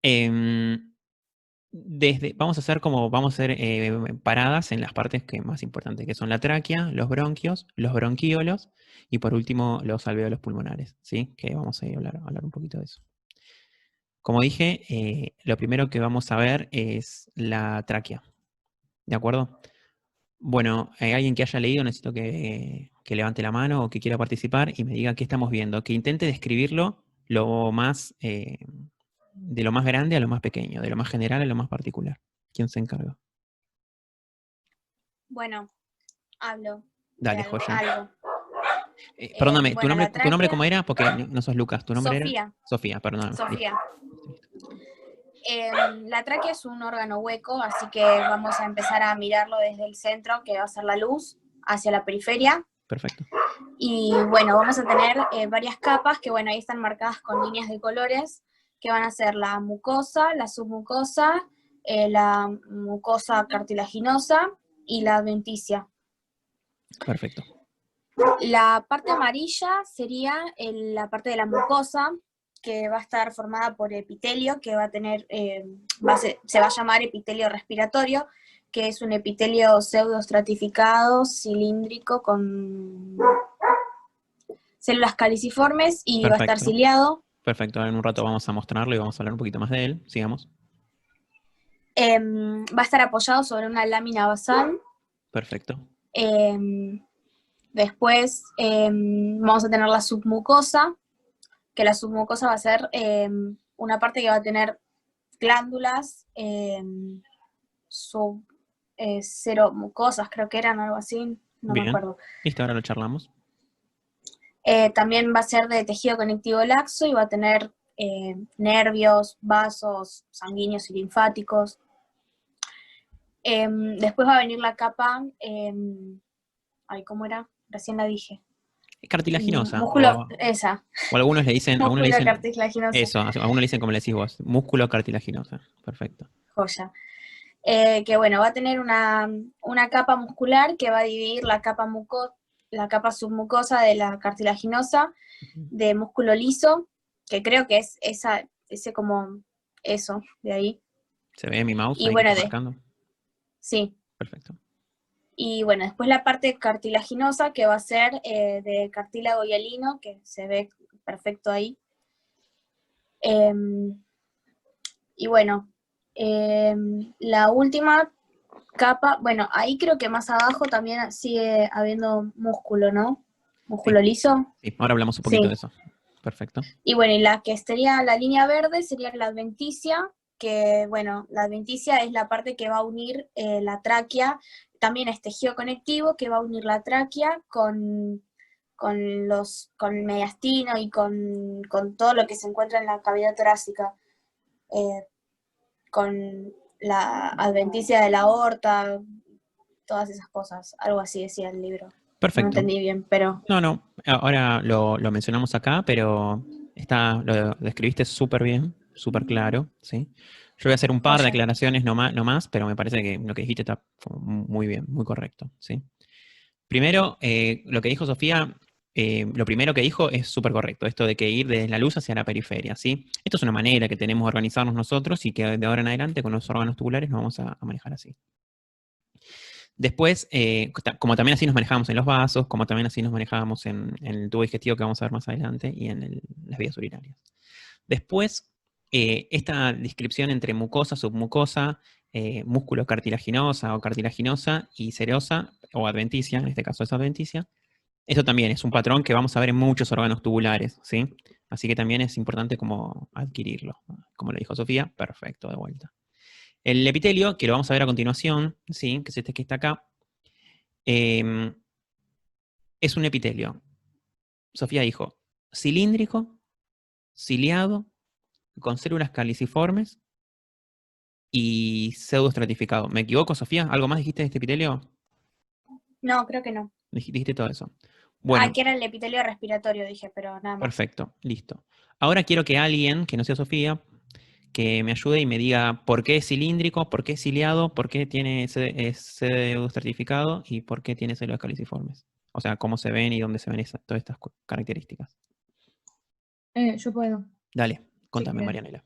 Em, vamos a hacer paradas en las partes más importantes, que son la tráquea, los bronquios, los bronquíolos y por último los alvéolos pulmonares, ¿sí? Que vamos a ir a hablar un poquito de eso. Como dije, lo primero que vamos a ver es la tráquea, ¿de acuerdo? Bueno, alguien que haya leído, necesito que levante la mano o que quiera participar y me diga qué estamos viendo, que intente describirlo de lo más grande a lo más pequeño, de lo más general a lo más particular. ¿Quién se encarga? Bueno, hablo de Dale, algo. joya. Perdóname, Bueno, la ¿tu nombre cómo tráquea, era? Porque no sos Lucas, tu nombre era Sofía, Sofía, perdóname. Listo, Sofía. listo, listo. La tráquea es un órgano hueco, así que vamos a empezar a mirarlo desde el centro, que va a ser la luz, hacia la periferia. Perfecto. Y bueno, vamos a tener varias capas que, bueno, ahí están marcadas con líneas de colores, que van a ser la mucosa, la submucosa, la mucosa cartilaginosa y la adventicia. Perfecto. La parte amarilla sería la parte de la mucosa, que va a estar formada por epitelio, que va a tener, se va a llamar epitelio respiratorio, que es un epitelio pseudoestratificado, cilíndrico, con células caliciformes y va a estar Perfecto. ciliado. Perfecto. Ahora en un rato vamos a mostrarlo y vamos a hablar un poquito más de él. Sigamos. Va a estar apoyado sobre una lámina basal. Perfecto. Después vamos a tener la submucosa, que la submucosa va a ser una parte que va a tener glándulas seromucosas, creo que eran algo así, no me Bien. acuerdo. Listo, ahora lo charlamos. También va a ser de tejido conectivo laxo y va a tener nervios, vasos sanguíneos y linfáticos. Después va a venir la capa, ay, ¿cómo era? Recién la dije. Es cartilaginosa. Músculo, esa, O algunos le músculo dicen, cartilaginoso, eso, algunos le dicen como le decís vos, músculo cartilaginosa. Perfecto. joya. Que bueno, va a tener una capa muscular que va a dividir la capa submucosa de la cartilaginosa de músculo liso, que creo que es ese como eso, de ahí. ¿Se ve mi mouse Y ahí que bueno, está marcando? sí. Perfecto. Y bueno, después la parte cartilaginosa que va a ser de cartílago hialino, que se ve perfecto ahí. Y bueno, la última capa, bueno, ahí creo que más abajo también sigue habiendo músculo, ¿no? Sí, Músculo liso. sí. Ahora hablamos un poquito de Sí. eso. Perfecto. Y bueno, y la que sería la línea verde sería la adventicia, que bueno, la adventicia es la parte que va a unir la tráquea, también es tejido conectivo que va a unir la tráquea con el mediastino y con todo lo que se encuentra en la cavidad torácica, con la adventicia de la aorta, todas esas cosas, algo así decía el libro. No Perfecto. entendí bien, pero No, ahora lo mencionamos acá, pero lo describiste súper bien, súper claro, ¿sí? Yo voy a hacer un par de joya. aclaraciones no más, pero me parece que lo que dijiste está muy bien, muy correcto, ¿sí? Primero, lo que dijo Sofía, lo primero que dijo es súper correcto, esto de que ir desde la luz hacia la periferia, ¿sí? Esto es una manera que tenemos de organizarnos nosotros y que de ahora en adelante con los órganos tubulares nos vamos a manejar así. Después, como también así nos manejamos en los vasos, como también así nos manejábamos en el tubo digestivo que vamos a ver más adelante y en las vías urinarias. Después, esta descripción entre mucosa, submucosa, músculo cartilaginosa o cartilaginosa y serosa o adventicia, en este caso es adventicia, esto también es un patrón que vamos a ver en muchos órganos tubulares, ¿sí? Así que también es importante como adquirirlo. Como le dijo Sofía, perfecto, de vuelta. El epitelio, que lo vamos a ver a continuación, ¿sí? Que es este que está acá, eh, es un epitelio. Sofía dijo, cilíndrico, ciliado, con células caliciformes y pseudoestratificado. ¿Me equivoco, Sofía? ¿Algo más dijiste de este epitelio? No, creo que no. Dijiste todo eso. Ah, Bueno, que era el epitelio respiratorio, dije, pero nada más. perfecto, listo. Ahora quiero que alguien, que no sea Sofía, que me ayude y me diga por qué es cilíndrico, por qué es ciliado, por qué tiene ese pseudoestratificado y por qué tiene células caliciformes. O sea, cómo se ven y dónde se ven todas estas características. Yo puedo, Dale, si contame, querés. Marianela.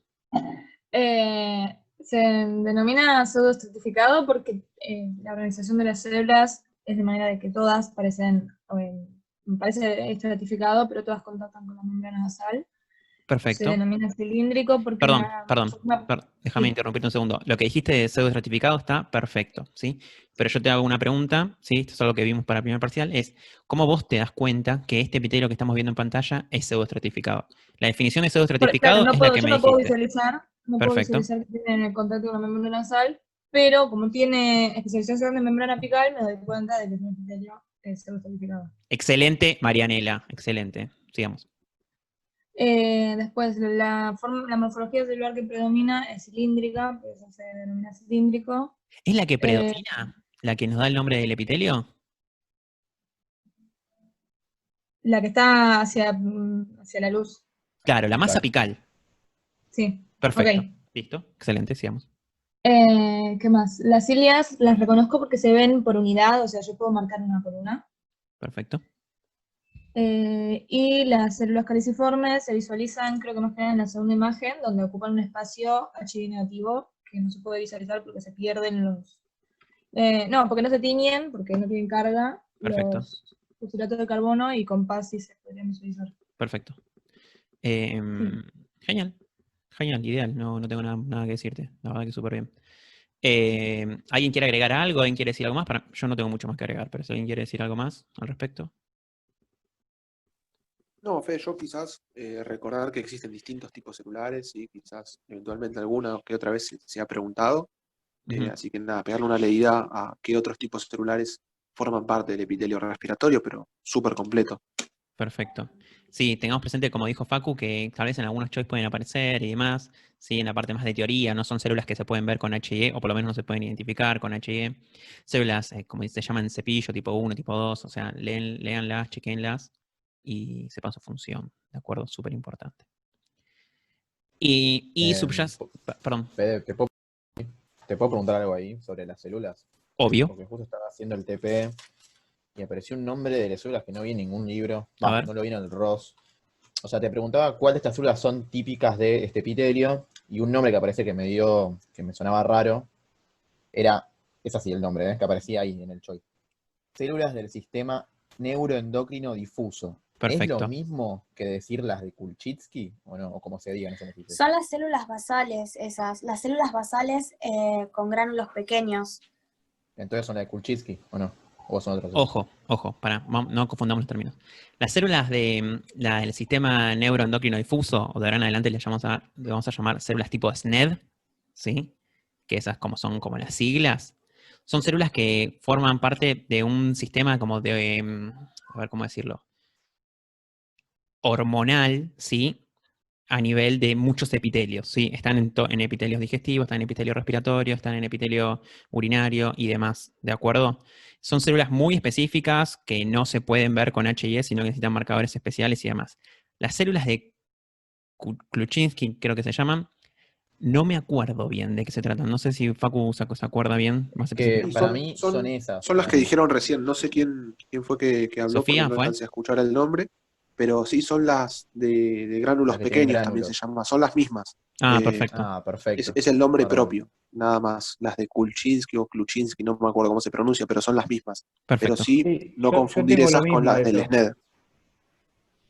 Se denomina pseudoestratificado porque la organización de las células es de manera de que todas parece estratificado, pero todas contactan con la membrana basal. Se Perfecto. denomina cilíndrico porque Déjame sí. interrumpirte un segundo. Lo que dijiste de pseudoestratificado está perfecto, ¿sí? Pero yo te hago una pregunta, ¿sí? Esto es algo que vimos para el primer parcial, es ¿cómo vos te das cuenta que este epitelio que estamos viendo en pantalla es pseudoestratificado? La definición de Claro, pseudoestratificado es la que yo me no puedo dijiste. visualizar, Perfecto. que tiene el contacto con la membrana nasal, pero como tiene especialización de membrana apical, me doy cuenta de que es un epitelio pseudoestratificado. Excelente, Marianela. Excelente. Sigamos. Después, la morfología celular que predomina es cilíndrica, por eso se denomina cilíndrico. ¿Es la que predomina? ¿La que nos da el nombre del epitelio? La que está hacia la luz. Claro, la masa apical. Sí. Perfecto. Ok. Listo. Excelente, sigamos. ¿Qué más? Las cilias las reconozco porque se ven por unidad, o sea, yo puedo marcar una por una. Perfecto. Y las células caliciformes se visualizan, creo que más que nada en la segunda imagen, donde ocupan un espacio HI negativo, que no se puede visualizar porque se pierden los... no, porque no se tiñen, porque no tienen carga, Perfecto. los fusilatos de carbono, y con PAS sí se podrían visualizar. Perfecto. Sí. Genial. Genial, ideal. No tengo nada que decirte. La verdad que súper bien. ¿Alguien quiere agregar algo? ¿Alguien quiere decir algo más? Yo no tengo mucho más que agregar, pero si alguien quiere decir algo más al respecto. No, Fede, yo quizás recordar que existen distintos tipos celulares y quizás eventualmente alguna que otra vez se ha preguntado. Ujú. Así que nada, pegarle una leída a qué otros tipos celulares forman parte del epitelio respiratorio, pero súper completo. Perfecto. Sí, tengamos presente, como dijo Facu, que tal vez en algunos choice pueden aparecer y demás. Sí, en la parte más de teoría, no son células que se pueden ver con HIE, o por lo menos no se pueden identificar con HIE. Células, como se llaman cepillo, tipo 1, tipo 2, o sea, léanlas, chequenlas y sepan su función. ¿De acuerdo? Súper importante. Y perdón, Fede, ¿te puedo preguntar algo ahí sobre las células? obvio. Porque justo estaba haciendo el TP y apareció un nombre de las células que no vi en ningún libro. A ver. No lo vi en el ROS. O sea, te preguntaba cuál de estas células son típicas de este epitelio, y un nombre que aparece que me sonaba raro, es así el nombre, que aparecía ahí en el choice. Células del sistema neuroendocrino difuso. ¿Es lo Perfecto. mismo que decir las de Kulczycki o no? O como se diga en ese sentido. Son las células basales esas, las células basales con gránulos pequeños. Entonces son las de Kulczycki, ¿o no? ¿O son otras? Ojo, no confundamos los términos. Las células del sistema neuroendocrino difuso, o de ahora en adelante le vamos a llamar células tipo SNED, ¿sí? Que esas son como las siglas, son células que forman parte de un sistema como de, a ver cómo decirlo, hormonal, ¿sí? A nivel de muchos epitelios, ¿sí? Están en epitelios digestivos, están en epitelio respiratorio, están en epitelio urinario y demás, ¿de acuerdo? Son células muy específicas que no se pueden ver con HIE, sino que necesitan marcadores especiales y demás. Las células de Kluchinsky, creo que se llaman, no me acuerdo bien de qué se tratan. No sé si Facu se acuerda bien, más Que específico. para mí son esas. Son las para que mí. dijeron recién, no sé quién fue que habló porque ¿Sofía no fue? alcancé a escuchar el nombre, pero sí son las de gránulos Las que tienen pequeños, también se gránulos. llama, son las mismas. Ah, Eh, perfecto. Perfecto. es el nombre Bárbaro. propio, nada más. Las de Kulchinsky o Kluchinsky, no me acuerdo cómo se pronuncia, pero son las mismas. Pero Perfecto. sí, Sí, no yo confundir tengo lo esas con mismo las de del eso. SNED.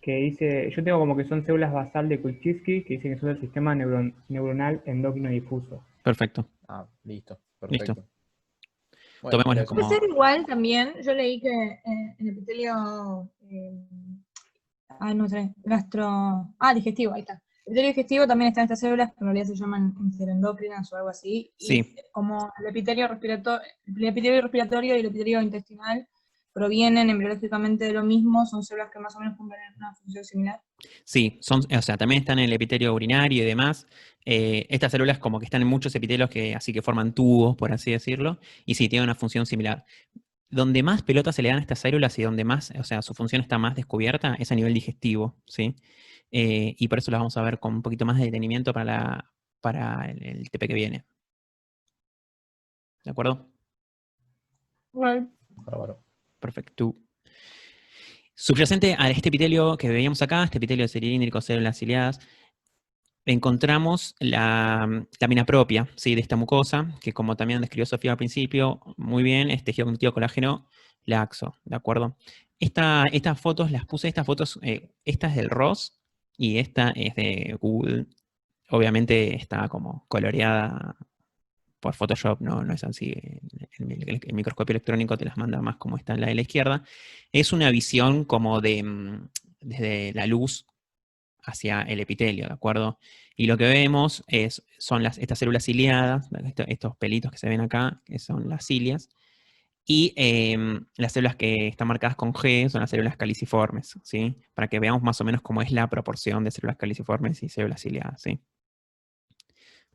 Que dice, yo tengo como que son células basal de Kulczycki, que dice que son del sistema neuronal endocrino difuso. Perfecto. Listo. Listo. Perfecto. Bueno, Tomémoslo era eso. Puede como... ser igual también, yo leí que en epitelio, no sé, digestivo, ahí está. El epitelio digestivo también están estas células que en realidad se llaman enteroendocrinas o algo así, y Sí. como el epitelio respiratorio y el epitelio intestinal provienen embriológicamente de lo mismo, son células que más o menos cumplen una función similar. Sí, también están en el epitelio urinario y demás. Estas células como que están en muchos epitelios así que forman tubos, por así decirlo, y sí, tienen una función similar. Donde más pelota se le dan a estas células y donde más, su función está más descubierta es a nivel digestivo, ¿sí? Y por eso las vamos a ver con un poquito más de detenimiento para el TP que viene. ¿De acuerdo? Bueno. Bárbaro. Perfecto. Subyacente a este epitelio que veíamos acá, este epitelio cilíndrico, células ciliadas, encontramos la lámina propia, ¿sí? De esta mucosa, que como también describió Sofía al principio, muy bien, es tejido conectivo colágeno laxo, ¿de acuerdo? Estas fotos, las puse, esta es del ROS y esta es de Google. Obviamente está como coloreada por Photoshop, no es así. El microscopio electrónico te las manda más como está en la de la izquierda. Es una visión como desde la luz hacia el epitelio, ¿de acuerdo? Y lo que vemos son estas células ciliadas, estos pelitos que se ven acá, que son las cilias, y las células que están marcadas con G son las células caliciformes, ¿sí? Para que veamos más o menos cómo es la proporción de células caliciformes y células ciliadas, ¿sí?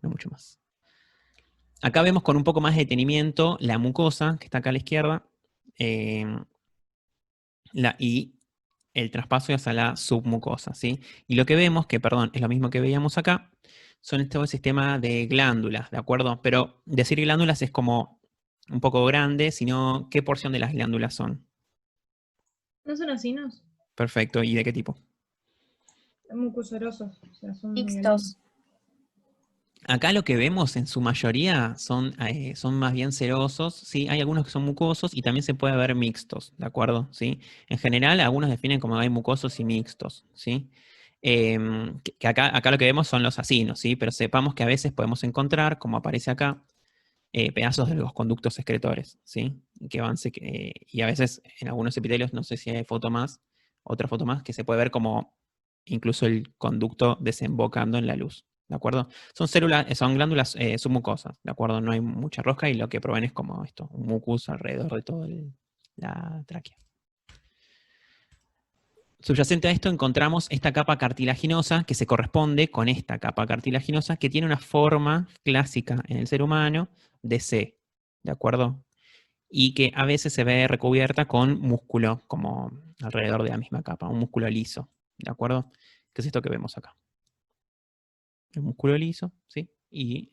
No mucho más. Acá vemos con un poco más de detenimiento la mucosa, que está acá a la izquierda, eh, y el traspaso hacia la submucosa, ¿sí? Y lo que vemos, que perdón, es lo mismo que veíamos acá, son todo el sistema de glándulas, ¿de acuerdo? Pero decir glándulas es como un poco grande, sino ¿qué porción de las glándulas son? ¿No son acinos? Perfecto, ¿y de qué tipo? Mucosorosos, o sea, son muy Mixtos. Acá lo que vemos en su mayoría son más bien serosos, ¿sí? Hay algunos que son mucosos y también se puede ver mixtos, ¿de acuerdo? ¿Sí? En general, algunos definen como hay mucosos y mixtos, ¿sí? Que acá lo que vemos son los acinos, ¿sí? Pero sepamos que a veces podemos encontrar, como aparece acá, pedazos de los conductos excretores, ¿sí? Y a veces en algunos epitelios, no sé si hay otra foto más, que se puede ver como incluso el conducto desembocando en la luz, ¿de acuerdo? Son glándulas submucosas, ¿de acuerdo? No hay mucha rosca y lo que proveen es como esto, un mucus alrededor de toda la tráquea. Subyacente a esto encontramos esta capa cartilaginosa que se corresponde con esta capa cartilaginosa que tiene una forma clásica en el ser humano de C, ¿de acuerdo? Y que a veces se ve recubierta con músculo, como alrededor de la misma capa, un músculo liso, ¿de acuerdo? ¿Qué es esto que vemos acá? El músculo liso, ¿sí? Y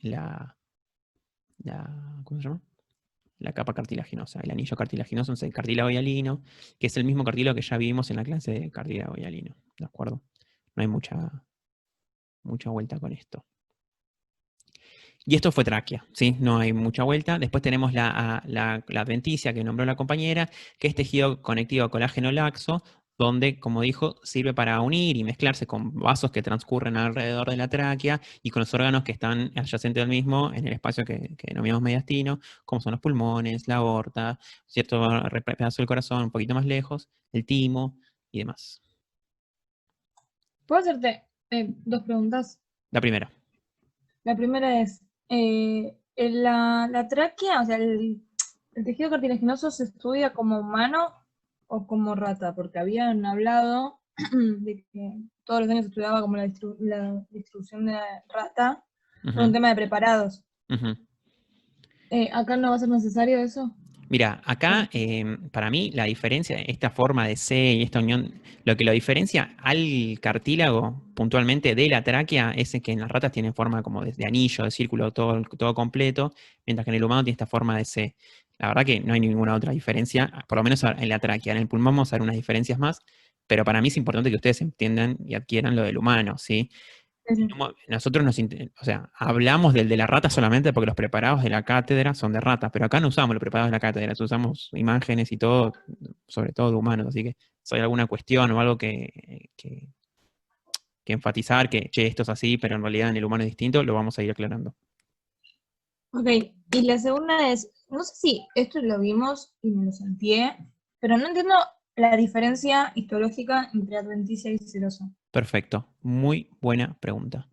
¿cómo se llama? La capa cartilaginosa. El anillo cartilaginoso es el cartílago hialino, que es el mismo cartílago que ya vimos en la clase de cartílago hialino, ¿de acuerdo? No hay mucha vuelta con esto. Y esto fue tráquea, ¿sí? No hay mucha vuelta. Después tenemos la adventicia que nombró la compañera, que es tejido conectivo colágeno laxo, donde, como dijo, sirve para unir y mezclarse con vasos que transcurren alrededor de la tráquea y con los órganos que están adyacentes al mismo en el espacio que denominamos mediastino, como son los pulmones, la aorta, cierto pedazo del corazón un poquito más lejos, el timo y demás. ¿Puedo hacerte dos preguntas? La primera. La primera es, la tráquea, o sea, el tejido cartilaginoso se estudia como humano o como rata, porque habían hablado de que todos los años se estudiaba como la distribución de rata por un tema de preparados. ¿Acá no va a ser necesario eso? Mira, acá para mí la diferencia, esta forma de C y esta unión, lo que lo diferencia al cartílago puntualmente de la tráquea es que en las ratas tienen forma como de anillo, de círculo, todo completo, mientras que en el humano tiene esta forma de C. La verdad que no hay ninguna otra diferencia, por lo menos en la tráquea. En el pulmón vamos a ver unas diferencias más, pero para mí es importante que ustedes entiendan y adquieran lo del humano, ¿sí? Nosotros hablamos del de la rata solamente porque los preparados de la cátedra son de ratas, pero acá no usamos los preparados de la cátedra, usamos imágenes y todo, sobre todo de humanos, así que si hay alguna cuestión o algo que enfatizar, que che, esto es así, pero en realidad en el humano es distinto, lo vamos a ir aclarando. Ok, y la segunda es, no sé si esto lo vimos y me lo sentí, pero no entiendo la diferencia histológica entre adventicia y serosa. Perfecto, muy buena pregunta.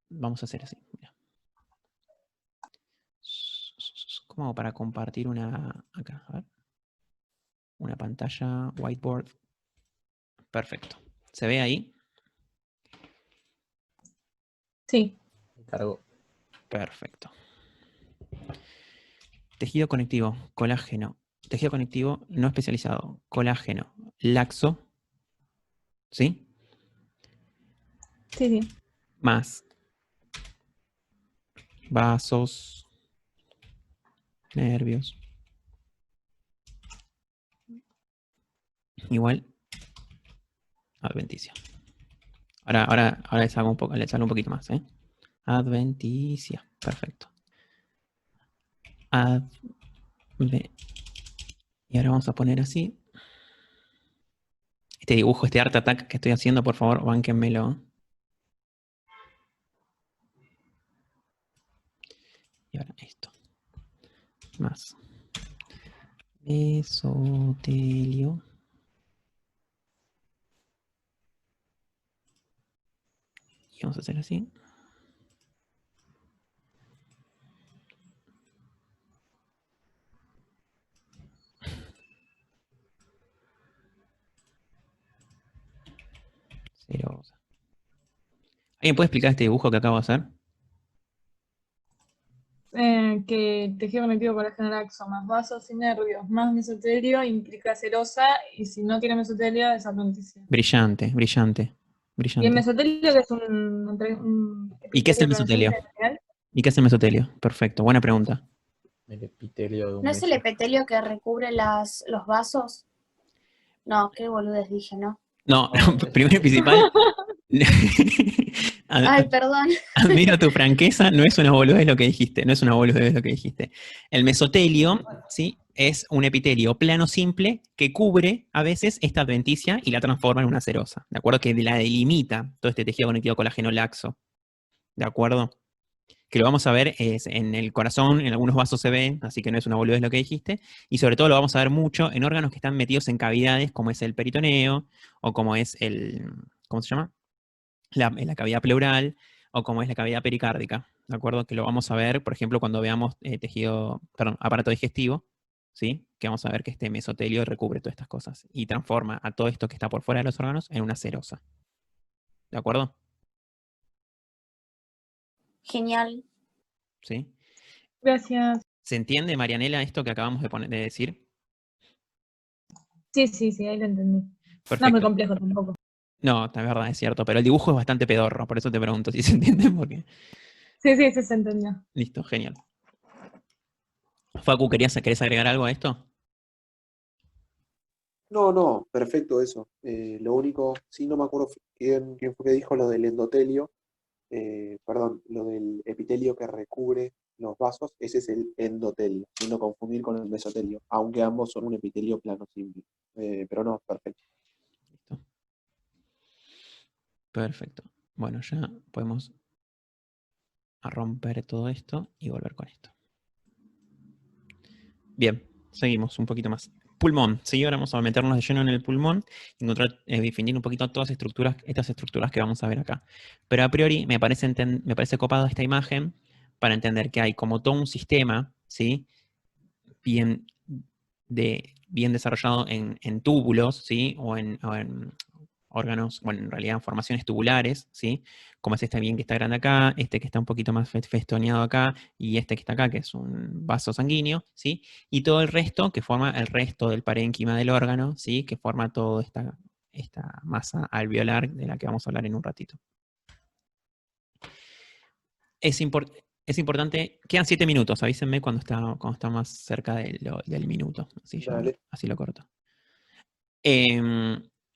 Vamos a hacer así. Mira. ¿Cómo hago para compartir acá? A ver. Una pantalla, whiteboard. Perfecto. ¿Se ve ahí? Sí. Cargo. Perfecto. Tejido conectivo, colágeno. Tejido conectivo no especializado, colágeno, laxo. ¿Sí? Sí, sí. Más vasos, nervios. Igual adventicia. Ahora les hago un poquito más, ¿eh? Adventicia. Perfecto. Y ahora vamos a poner así. Este dibujo, este art attack que estoy haciendo, por favor, bánquenmelo. Y ahora esto. Más. Mesotelio. Y vamos a hacer así. Cerosa. ¿Alguien puede explicar este dibujo que acabo de hacer? Que tejido conectivo colágeno laxo más vasos y nervios más mesotelio implica serosa, y si no tiene mesotelio es adventicia. Brillante, brillante, Y el brillante. mesotelio, que es un ¿Y qué es el epitelio mesotelio? planosimple, ¿Y qué es el mesotelio? Perfecto, buena pregunta. El epitelio de un ¿No es el meso. epitelio que recubre los vasos? No, qué boludez dije, ¿no? No, primero y principal, Ay, perdón. admiro tu franqueza, no es una boludez lo que dijiste, no es una boludez lo que dijiste. El mesotelio, ¿sí? Es un epitelio plano simple que cubre a veces esta adventicia y la transforma en una serosa, ¿de acuerdo? Que la delimita todo este tejido conectivo colágeno laxo, ¿de acuerdo? Que lo vamos a ver es en el corazón, en algunos vasos se ve, así que no es una boludez lo que dijiste, y sobre todo lo vamos a ver mucho en órganos que están metidos en cavidades, como es el peritoneo, o como es ¿cómo se llama? La cavidad pleural, o como es la cavidad pericárdica, ¿de acuerdo? Que lo vamos a ver, por ejemplo, cuando veamos aparato digestivo, ¿sí? Que vamos a ver que este mesotelio recubre todas estas cosas, y transforma a todo esto que está por fuera de los órganos en una serosa, ¿de acuerdo? Genial. ¿Sí? Gracias. ¿Se entiende, Marianela, esto que acabamos de decir? Sí, ahí lo entendí. No es muy Perfecto. complejo tampoco. No, la verdad, es cierto, pero el dibujo es bastante pedorro, por eso te pregunto si se entiende, porque... Sí, se entendió. Listo, genial. Facu, ¿querés agregar algo a esto? No, perfecto eso. Lo único, sí, no me acuerdo quién fue que dijo lo del endotelio, perdón, lo del epitelio que recubre los vasos, ese es el endotelio, y no confundir con el mesotelio, aunque ambos son un epitelio plano simple. Pero no, perfecto. Listo. Perfecto. Bueno, ya podemos romper todo esto y volver con esto. Bien, seguimos un poquito más. Pulmón, sí, ahora vamos a meternos de lleno en el pulmón y definir un poquito todas estas estructuras que vamos a ver acá. Pero a priori me parece copado esta imagen para entender que hay como todo un sistema, ¿sí? Bien desarrollado en túbulos, ¿sí? O en órganos, bueno, en realidad formaciones tubulares, ¿sí? Como es este bien que está grande acá, este que está un poquito más festoneado acá, y este que está acá, que es un vaso sanguíneo, ¿sí? Y todo el resto, que forma el resto del parénquima del órgano, ¿sí? Que forma toda esta masa alveolar de la que vamos a hablar en un ratito. Es importante, quedan 7 minutos, avísenme cuando está más cerca del minuto, Dale. así lo corto.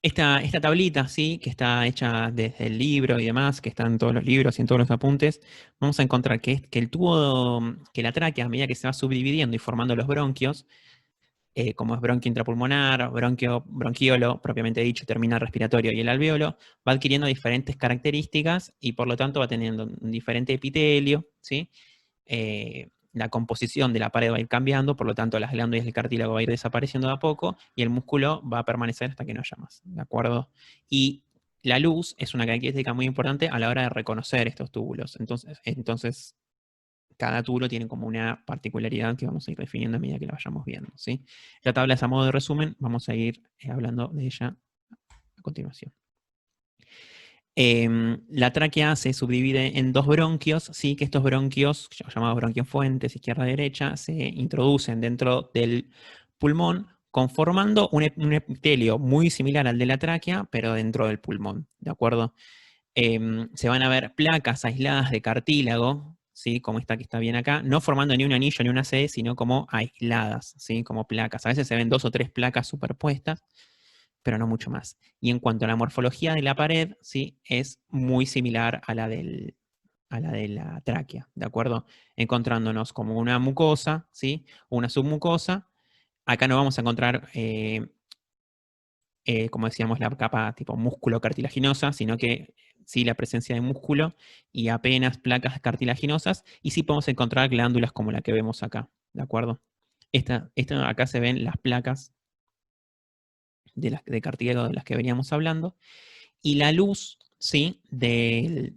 Esta tablita, ¿sí? Que está hecha desde el libro y demás, que está en todos los libros y en todos los apuntes, vamos a encontrar que el tubo, que la tráquea, a medida que se va subdividiendo y formando los bronquios, como es bronquio intrapulmonar, bronquiolo, propiamente dicho, terminal respiratorio, y el alveolo, va adquiriendo diferentes características y por lo tanto va teniendo un diferente epitelio, ¿sí? La composición de la pared va a ir cambiando, por lo tanto las glándulas del cartílago va a ir desapareciendo de a poco y el músculo va a permanecer hasta que no haya más, ¿de acuerdo? Y la luz es una característica muy importante a la hora de reconocer estos túbulos. Entonces cada túbulo tiene como una particularidad que vamos a ir definiendo a medida que la vayamos viendo, ¿sí? La tabla es a modo de resumen, vamos a ir hablando de ella a continuación. La tráquea se subdivide en 2 bronquios, ¿sí? Que estos bronquios, llamados bronquiofuentes, izquierda-derecha, se introducen dentro del pulmón, conformando un epitelio muy similar al de la tráquea, pero dentro del pulmón, ¿de acuerdo? Se van a ver placas aisladas de cartílago, ¿sí? Como esta que está bien acá, no formando ni un anillo ni una C, sino como aisladas, ¿sí? Como placas. A veces se ven 2 o 3 placas superpuestas, pero no mucho más. Y en cuanto a la morfología de la pared, ¿sí? Es muy similar a la de la tráquea, ¿de acuerdo? Encontrándonos como una mucosa, ¿sí? Una submucosa. Acá no vamos a encontrar, como decíamos, la capa tipo músculo cartilaginosa, sino que sí la presencia de músculo y apenas placas cartilaginosas, y sí podemos encontrar glándulas como la que vemos acá, ¿de acuerdo? Acá se ven las placas de cartílago de las que veníamos hablando, y la luz, ¿sí? De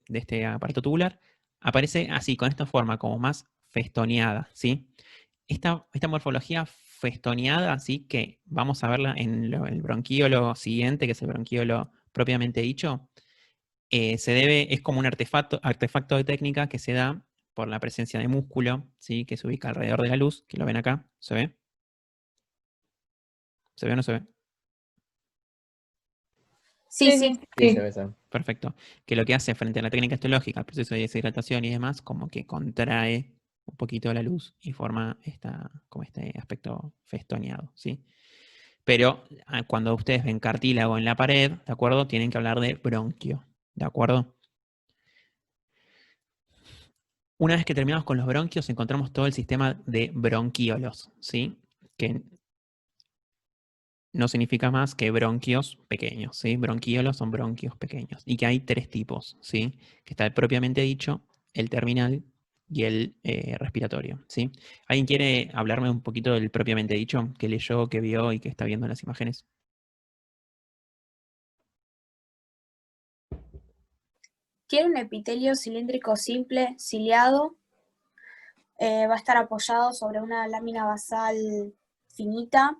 este aparato tubular aparece así, con esta forma como más festoneada, ¿sí? Esta morfología festoneada, así que vamos a verla en el bronquiolo siguiente, que es el bronquiolo propiamente dicho, es como un artefacto de técnica que se da por la presencia de músculo, ¿sí? Que se ubica alrededor de la luz, que lo ven acá, ¿se ve? ¿Se ve o no se ve? Sí, Sí, sí. sí, Sí, sí. se ve, se ve. Perfecto. Que lo que hace frente a la técnica histológica, el proceso de deshidratación y demás, como que contrae un poquito la luz y forma como este aspecto festoneado, ¿sí? Pero cuando ustedes ven cartílago en la pared, ¿de acuerdo? Tienen que hablar de bronquio, ¿de acuerdo? Una vez que terminamos con los bronquios, encontramos todo el sistema de bronquiolos, ¿sí? Que no significa más que bronquios pequeños, ¿sí? Bronquiolos son bronquios pequeños. Y que hay 3 tipos, ¿sí? Que está el propiamente dicho, el terminal y el respiratorio, ¿sí? ¿Alguien quiere hablarme un poquito del propiamente dicho? Que leyó, que vio y que está viendo en las imágenes. Tiene un epitelio cilíndrico simple, ciliado. Va a estar apoyado sobre una lámina basal finita,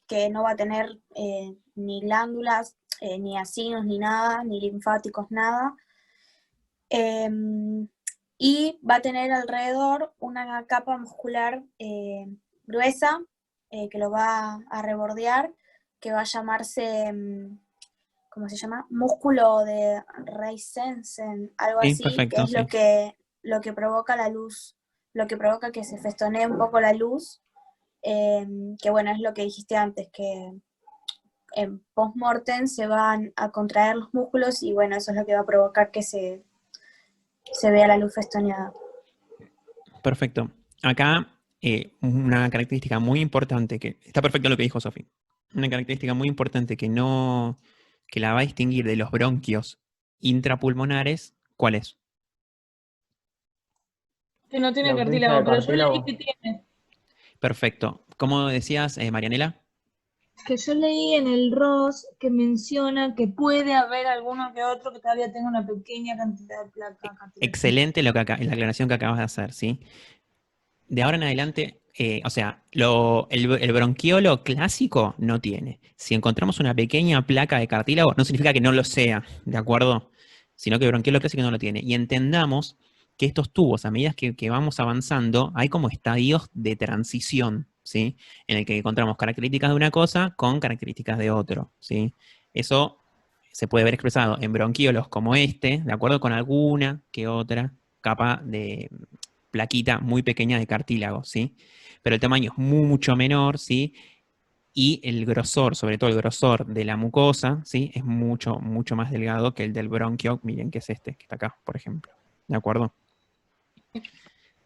que no va a tener ni glándulas, ni acinos, ni nada, ni linfáticos, nada. Y va a tener alrededor una capa muscular gruesa, que lo va a rebordear, que va a llamarse, ¿cómo se llama? Músculo de Reisensen, algo Sí, así, que perfecto, es sí. lo que provoca la luz, lo que provoca que se festonee un poco la luz, que bueno, es lo que dijiste antes, que en post-mortem se van a contraer los músculos y bueno, eso es lo que va a provocar que se vea la luz festoneada. Perfecto. Acá, una característica muy importante, que está perfecto lo que dijo Sofi. Una característica muy importante que la va a distinguir de los bronquios intrapulmonares, ¿cuál es? Que no La tiene ausencia cartílago, de pero yo leí cartílago. que tiene. Perfecto. ¿Cómo decías, Marianela? Que yo leí en el ROS que menciona que puede haber alguno que otro que todavía tenga una pequeña cantidad de placa cartilaginosa. Excelente la aclaración que acabas de hacer, ¿sí? De ahora en adelante, o sea, el bronquiolo clásico no tiene. Si encontramos una pequeña placa de cartílago, no significa que no lo sea, ¿de acuerdo? Sino que el bronquiolo clásico no lo tiene. Y entendamos que estos tubos, a medida que vamos avanzando, hay como estadios de transición, ¿sí? En el que encontramos características de una cosa con características de otro, ¿sí? Eso se puede ver expresado en bronquiolos como este, ¿de acuerdo? Con alguna que otra capa de plaquita muy pequeña de cartílago, ¿sí? Pero el tamaño es mucho menor, ¿sí? Y el grosor, sobre todo el grosor de la mucosa, ¿sí? Es mucho, mucho más delgado que el del bronquio, miren que es este, que está acá, por ejemplo. ¿De acuerdo?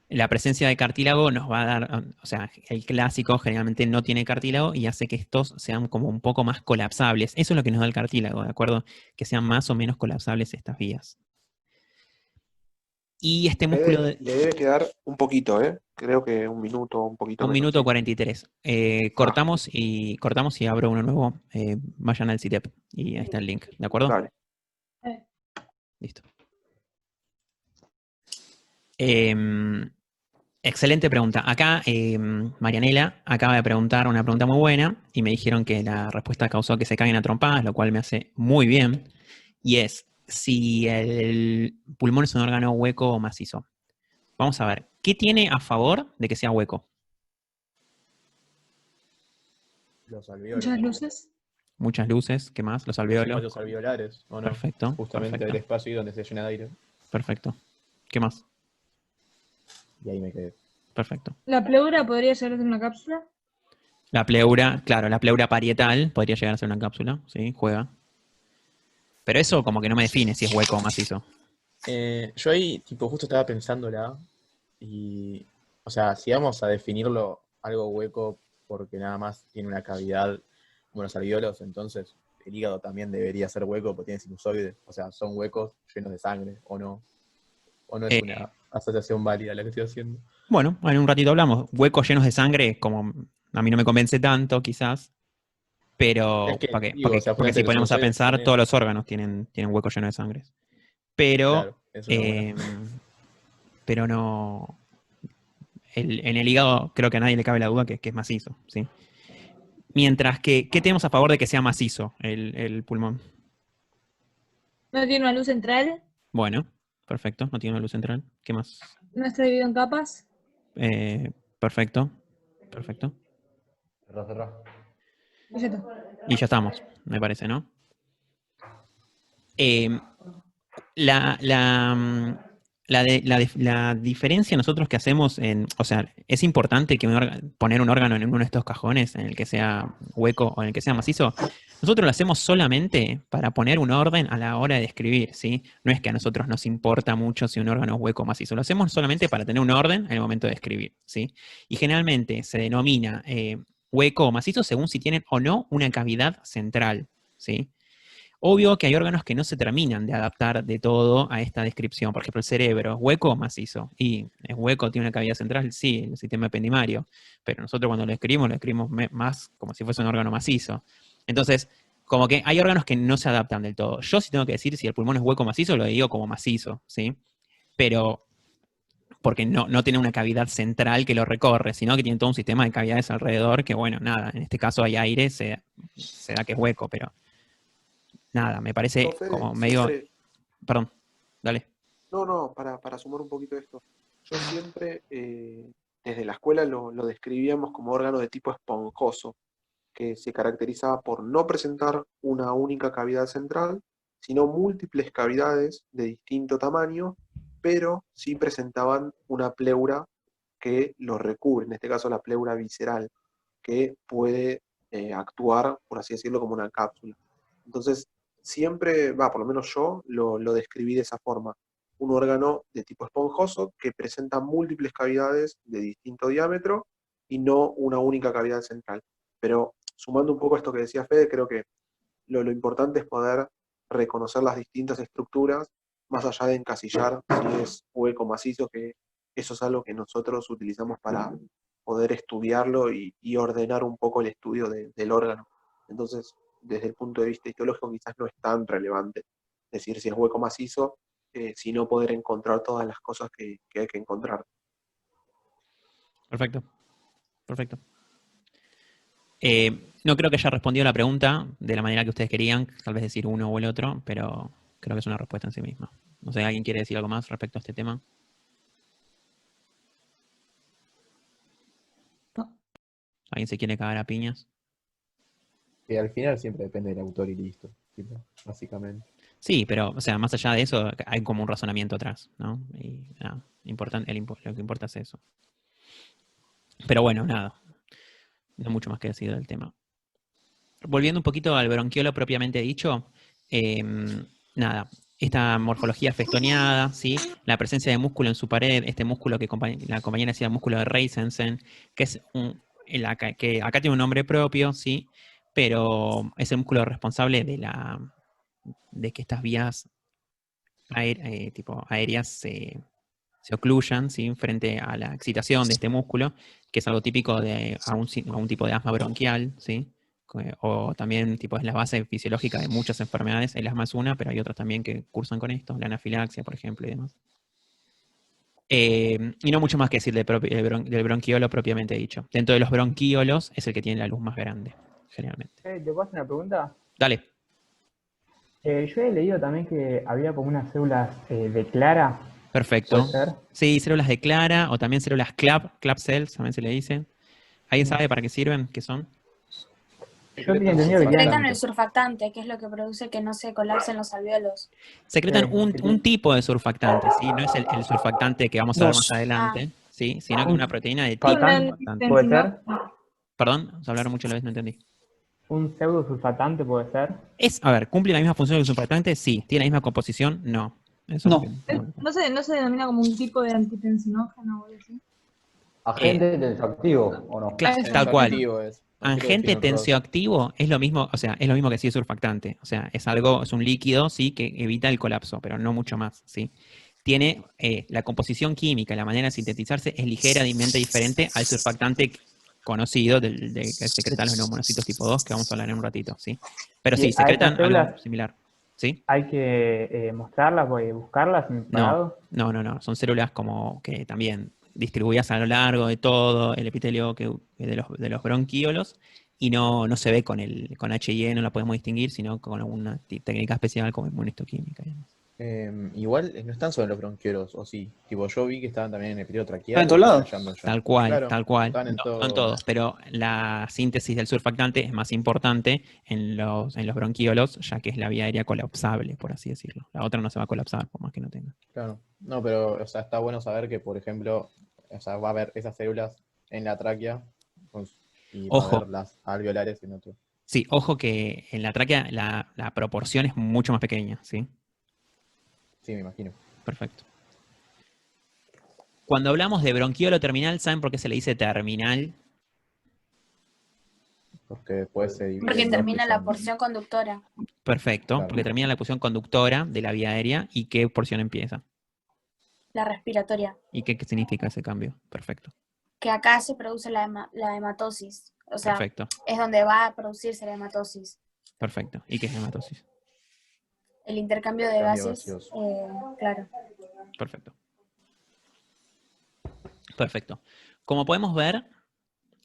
La presencia de cartílago nos va a dar, o sea, el clásico generalmente no tiene cartílago y hace que estos sean como un poco más colapsables. Eso es lo que nos da el cartílago, ¿de acuerdo? Que sean más o menos colapsables estas vías. Y este músculo de Le debe quedar un poquito, ¿eh? Creo que un minuto, un poquito 1 menos, minuto ¿sí? 43. Ah, Cortamos y abro uno nuevo. Vayan al CITEP y ahí está el link, ¿de acuerdo? dale. Listo. Excelente pregunta. Acá, Marianela acaba de preguntar una pregunta muy buena y me dijeron que la respuesta causó que se caigan a trompadas, lo cual me hace muy bien. Y es si el pulmón es un órgano hueco o macizo. Vamos a ver, ¿qué tiene a favor de que sea hueco? Los alveolos. Muchas luces. Muchas luces, ¿qué más? Los Los alvéolos. espacios alveolares, ¿o no? Perfecto, Justamente perfecto, el espacio ahí donde se llena de aire. perfecto. ¿Qué más? Y ahí me quedé. Perfecto. La pleura podría ser de una cápsula. La pleura, claro, la pleura parietal podría llegar a ser una cápsula, sí, juega. Pero eso como que no me define si es hueco o macizo. Yo ahí, tipo, justo estaba pensándola y, o sea, si vamos a definirlo algo hueco porque nada más tiene una cavidad como los alvéolos, entonces el hígado también debería ser hueco porque tiene sinusoide, o sea, son huecos llenos de sangre, o no es Eh, una asociación válida la que estoy haciendo. bueno, en un ratito hablamos. Huecos llenos de sangre, como a mí no me convence tanto, quizás. Es Pero, que, ¿para qué? digo, o Porque, sea, porque ponete si que los ponemos a sinusoides pensar, tienen, todos los órganos tienen huecos llenos de sangre. Pero, claro, es una buena. eh, pero no. En el hígado creo que a nadie le cabe la duda que es macizo, ¿sí? Mientras que, ¿qué tenemos a favor de que sea macizo el pulmón? No tiene una luz central, Bueno, perfecto, no tiene una luz central. ¿Qué más? no está dividido en capas. Perfecto, perfecto. Cerrá. Y ya está. Y ya estamos, me parece, ¿no? Eh, la, la, mm, la diferencia nosotros que hacemos o sea, es importante que poner un órgano en uno de estos cajones, en el que sea hueco o en el que sea macizo. Nosotros lo hacemos solamente para poner un orden a la hora de escribir, ¿sí? No es que a nosotros nos importa mucho si un órgano es hueco o macizo. Lo hacemos solamente para tener un orden en el momento de escribir, ¿sí? Y generalmente se denomina hueco o macizo según si tienen o no una cavidad central, ¿sí? Obvio que hay órganos que no se terminan de adaptar de todo a esta descripción. Por ejemplo, el cerebro, hueco o macizo. Y es hueco, tiene una cavidad central, sí, el sistema ependimario. Pero nosotros cuando lo escribimos más como si fuese un órgano macizo. Entonces, como que hay órganos que no se adaptan del todo. Yo sí tengo que decir si el pulmón es hueco o macizo, lo digo como macizo, ¿sí? Pero porque no tiene una cavidad central que lo recorre, sino que tiene todo un sistema de cavidades alrededor que, bueno, nada, en este caso hay aire, se da que es hueco, pero nada, me Yo, parece Fede, como medio. siempre, Perdón, dale. no, para sumar un poquito esto, yo siempre desde la escuela lo describíamos como órgano de tipo esponjoso, que se caracterizaba por no presentar una única cavidad central, sino múltiples cavidades de distinto tamaño, pero sí presentaban una pleura que lo recubre, en este caso la pleura visceral, que puede actuar, por así decirlo, como una cápsula. Entonces, siempre, por lo menos yo lo describí de esa forma, un órgano de tipo esponjoso que presenta múltiples cavidades de distinto diámetro y no una única cavidad central. Pero sumando un poco a esto que decía Fede, creo que lo importante es poder reconocer las distintas estructuras, más allá de encasillar si es hueco macizo, que eso es algo que nosotros utilizamos para poder estudiarlo y ordenar un poco el estudio del órgano. Entonces, desde el punto de vista histológico quizás no es tan relevante decir si es hueco macizo, sino poder encontrar todas las cosas que hay que encontrar. Perfecto, perfecto. No creo que haya respondido la pregunta de la manera que ustedes querían, tal vez decir uno o el otro, pero creo que es una respuesta en sí misma. No sé, ¿alguien quiere decir algo más respecto a este tema? No. ¿Alguien se quiere cagar a piñas? Que al final siempre depende del autor y listo, tipo, básicamente. Sí, pero, o sea, más allá de eso, hay como un razonamiento atrás, ¿no? Y nada, lo que importa es eso. Pero bueno, nada, no mucho más que decir del tema. Volviendo un poquito al bronquiolo propiamente dicho, nada, esta morfología festoneada, ¿sí? La presencia de músculo en su pared, este músculo que la compañera decía músculo de Reisensen, que es que acá tiene un nombre propio, ¿sí? Pero es el músculo responsable de que estas vías tipo aéreas se ocluyan, ¿sí? Frente a la excitación de este músculo, que es algo típico de algún tipo de asma bronquial, ¿sí? O también tipo, es la base fisiológica de muchas enfermedades. El asma es una, pero hay otras también que cursan con esto, la anafilaxia, por ejemplo, y demás. Y no mucho más que decir del bronquiolo propiamente dicho. Dentro de los bronquíolos es el que tiene la luz más grande, generalmente. ¿Te puedo hacer una pregunta? Dale. Yo he leído también que había como unas células de Clara, Perfecto. ¿puede ser? Sí, células de Clara o también células clap cells, también se le dice. ¿Alguien sabe para qué sirven? ¿Qué son? Yo tenía entendido que Secretan tenían... el surfactante, que es lo que produce que no se colapsen los alvéolos. Secretan que un tipo de surfactante, ¿sí? No es el surfactante que vamos a ver más Ah, adelante, ¿sí? Sino que una proteína de tipo Faltan, Tienen surfactante. ¿puede si ser? no, Perdón, hablaron mucho a la vez, no entendí. ¿Un pseudosurfactante puede ser? A ver, ¿cumple la misma función que el surfactante? Sí. ¿Tiene la misma composición? No. Eso No. es lo que- No se denomina como un tipo de antitensinógeno o algo así. Agente tensioactivo, ¿o no? Claro, Eso. tal cual. Tensioactivo es. No sé qué Agente define otro. tensioactivo es lo mismo, o sea, es lo mismo que sí es surfactante. O sea, es un líquido, sí, que evita el colapso, pero no mucho más, sí. Tiene la composición química, la manera de sintetizarse es ligeramente diferente al surfactante conocido que secretan los neumonocitos tipo 2, que vamos a hablar en un ratito, ¿sí? Pero sí, ¿Y a estas secretan algo células similar, ¿sí? hay que mostrarlas, buscarlas en separado? No. Son células como que también distribuidas a lo largo de todo el epitelio de los bronquiolos y no se ve con HIE, no la podemos distinguir, sino con alguna técnica especial como inmunohistoquímica y demás. Igual no están solo en los bronquiolos, o sí. Tipo, yo vi que estaban también en el epitelio traqueal. Están en todos lados. flasheando ya. Tal cual, Claro, tal cual. están en No, todo. no en todos, pero la síntesis del surfactante es más importante en los bronquiolos, ya que es la vía aérea colapsable, por así decirlo. La otra no se va a colapsar, por más que no tenga. Claro. No, pero, o sea, está bueno saber que, por ejemplo, o sea, va a haber esas células en la tráquea y va a Ojo. haber las alveolares en otro. Sí, ojo que en la tráquea la proporción es mucho más pequeña, ¿sí? Sí, me imagino. Perfecto. Cuando hablamos de bronquiolo terminal, ¿saben por qué se le dice terminal? Porque después se divide Porque en dos, termina que la son- porción conductora. Perfecto, Claro. porque termina la porción conductora de la vía aérea. ¿Y qué porción empieza? La respiratoria. ¿Y qué significa ese cambio? Perfecto, Que acá se produce la hematosis. O sea, perfecto, es donde va a producirse la hematosis. perfecto. ¿Y qué es hematosis? El intercambio de Cambio gases. gaseoso. Claro. Perfecto. Perfecto. Como podemos ver,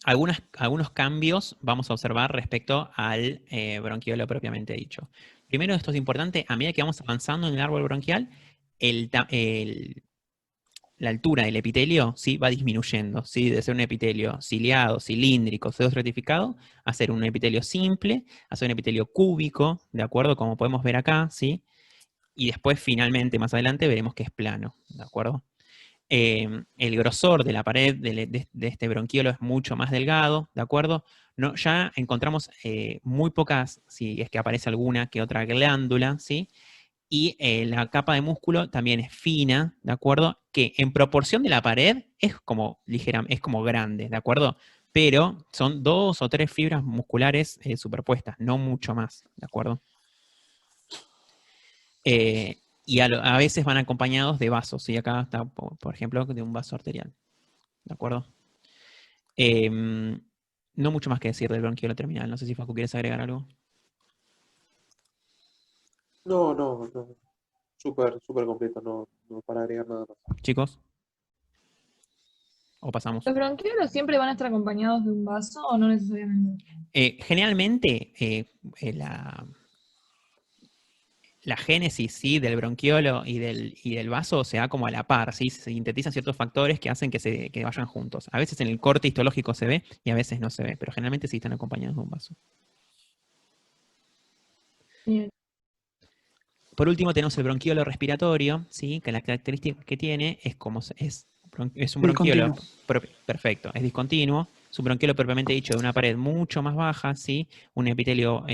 algunos cambios vamos a observar respecto al bronquiolo propiamente dicho. Primero, esto es importante, a medida que vamos avanzando en el árbol bronquial, la altura del epitelio, ¿sí?, va disminuyendo, ¿sí? De ser un epitelio ciliado, cilíndrico, pseudoestratificado, a ser un epitelio simple, a ser un epitelio cúbico, ¿de acuerdo? Como podemos ver acá, ¿sí? Y después, finalmente, más adelante, veremos que es plano, ¿de acuerdo? El grosor de la pared de este bronquiolo es mucho más delgado, ¿de acuerdo? No, ya encontramos muy pocas, si es que aparece alguna que otra glándula, ¿sí? Y la capa de músculo también es fina, ¿de acuerdo? Que en proporción de la pared es como es como grande, ¿de acuerdo? Pero son 2 o 3 fibras musculares superpuestas, no mucho más, ¿de acuerdo? Y a veces van acompañados de vasos, y acá está, por ejemplo, de un vaso arterial, ¿de acuerdo? No mucho más que decir del bronquiolo terminal, no sé si Facu quieres agregar algo. No. Súper completo, no para agregar nada más. Chicos, o pasamos. ¿Los bronquiolos siempre van a estar acompañados de un vaso o no necesariamente? Generalmente, la génesis, ¿sí?, del bronquiolo y del vaso se da como a la par, ¿sí? Se sintetizan ciertos factores que hacen que vayan juntos. A veces en el corte histológico se ve y a veces no se ve, pero generalmente sí están acompañados de un vaso. Bien. Por último tenemos el bronquiolo respiratorio, ¿sí?, que la característica que tiene es un bronquiolo perfecto, es discontinuo, es un bronquiolo propiamente dicho de una pared mucho más baja, ¿sí? Un epitelio,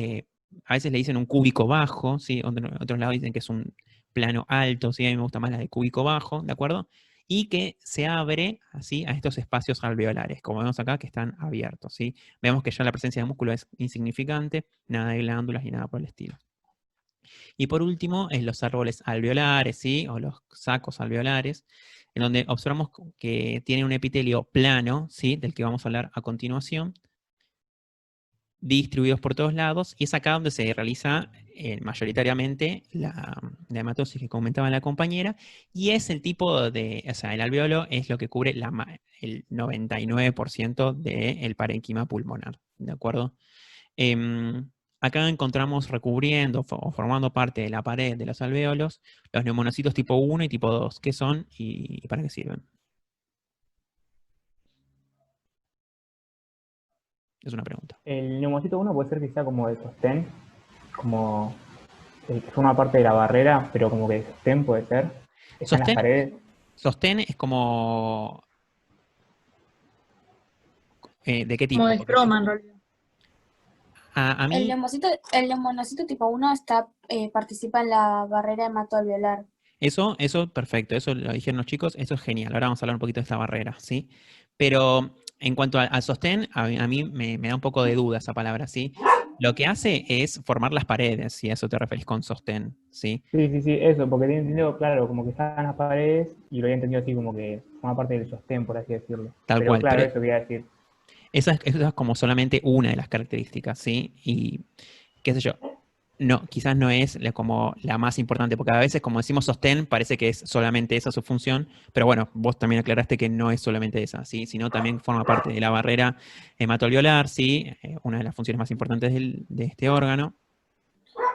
a veces le dicen un cúbico bajo, ¿sí? Otros lados dicen que es un plano alto, ¿sí? A mí me gusta más la de cúbico bajo, ¿de acuerdo? Y que se abre así a estos espacios alveolares, como vemos acá que están abiertos, ¿sí? Vemos que ya la presencia de músculo es insignificante, nada de glándulas ni nada por el estilo. Y por último, los árboles alveolares, ¿sí?, o los sacos alveolares, en donde observamos que tiene un epitelio plano, ¿sí?, del que vamos a hablar a continuación, distribuidos por todos lados, y es acá donde se realiza mayoritariamente la hematosis que comentaba la compañera, y es el tipo o sea, el alveolo es lo que cubre el 99% del parénquima pulmonar, ¿de acuerdo? Acá encontramos recubriendo o formando parte de la pared de los alvéolos los neumonocitos tipo 1 y tipo 2. ¿Qué son y para qué sirven? Es una pregunta. El neumocito 1 puede ser que sea como de sostén, como que forma parte de la barrera, pero como que de sostén puede ser. Está en las paredes. Sostén es como... ¿De qué tipo? Como de Porque estroma, en realidad. a mí, El neumonocito tipo 1 participa en la barrera hematoalveolar. eso, perfecto, eso lo dijeron los chicos, eso es genial. Ahora vamos a hablar un poquito de esta barrera, ¿sí? Pero en cuanto al sostén, a mí me da un poco de duda esa palabra, ¿sí? Lo que hace es formar las paredes, si a eso te referís con sostén, ¿sí? Sí, eso, porque tenía entendido, claro, como que estaban las paredes y lo había entendido así como que forma parte del sostén, por así decirlo. Tal Pero cual, claro, pero eso quería decir. esa es como solamente una de las características, ¿sí? Y qué sé yo, no, quizás no es como la más importante, porque a veces, como decimos sostén, parece que es solamente esa su función, pero bueno, vos también aclaraste que no es solamente esa, ¿sí? Sino también forma parte de la barrera hematoalveolar, ¿sí? Una de las funciones más importantes de este órgano.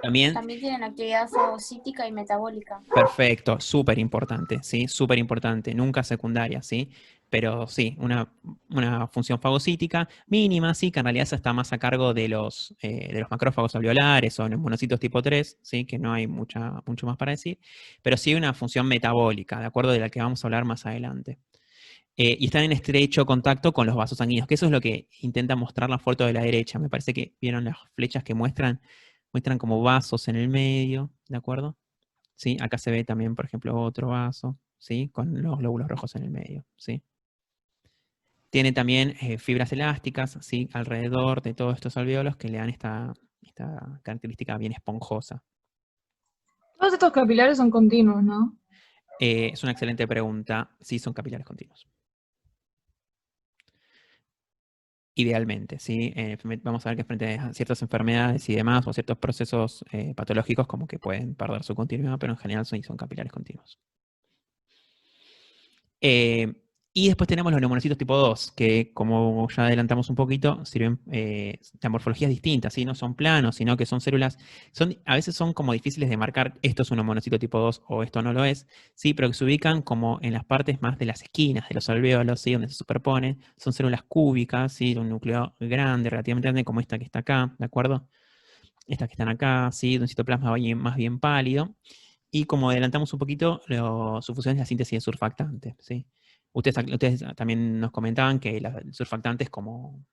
También, También tienen actividad fagocítica y metabólica. perfecto, súper importante, ¿sí? Súper importante, nunca secundaria, ¿sí? Pero sí, una función fagocítica mínima, sí, que en realidad esa está más a cargo de los macrófagos alveolares o monocitos tipo 3, ¿sí? Que no hay mucho más para decir, pero sí una función metabólica, ¿de acuerdo? De la que vamos a hablar más adelante. Y están en estrecho contacto con los vasos sanguíneos, que eso es lo que intenta mostrar la foto de la derecha. Me parece que vieron las flechas que muestran como vasos en el medio, ¿de acuerdo? ¿Sí? Acá se ve también, por ejemplo, otro vaso, ¿sí? Con los glóbulos rojos en el medio, ¿sí? Tiene también fibras elásticas, ¿sí? Alrededor de todos estos alvéolos que le dan esta característica bien esponjosa. Todos estos capilares son continuos, ¿no? Es una excelente pregunta. Sí, son capilares continuos. Idealmente, ¿sí? Vamos a ver que frente a ciertas enfermedades y demás, o ciertos procesos patológicos, como que pueden perder su continuidad, pero en general son capilares continuos. Y después tenemos los neumonocitos tipo 2, que como ya adelantamos un poquito, sirven de morfologías distintas, ¿sí? No son planos, sino que son células, a veces son como difíciles de marcar, esto es un neumonocito tipo 2 o esto no lo es, ¿sí? Pero que se ubican como en las partes más de las esquinas de los alvéolos, ¿sí? Donde se superponen, son células cúbicas, ¿sí? De un núcleo grande, relativamente grande, como esta que está acá, ¿de acuerdo? Estas que están acá, ¿sí? De un citoplasma más bien pálido. Y como adelantamos un poquito, su función es la síntesis de surfactante, ¿sí? Ustedes también nos comentaban que el surfactante es como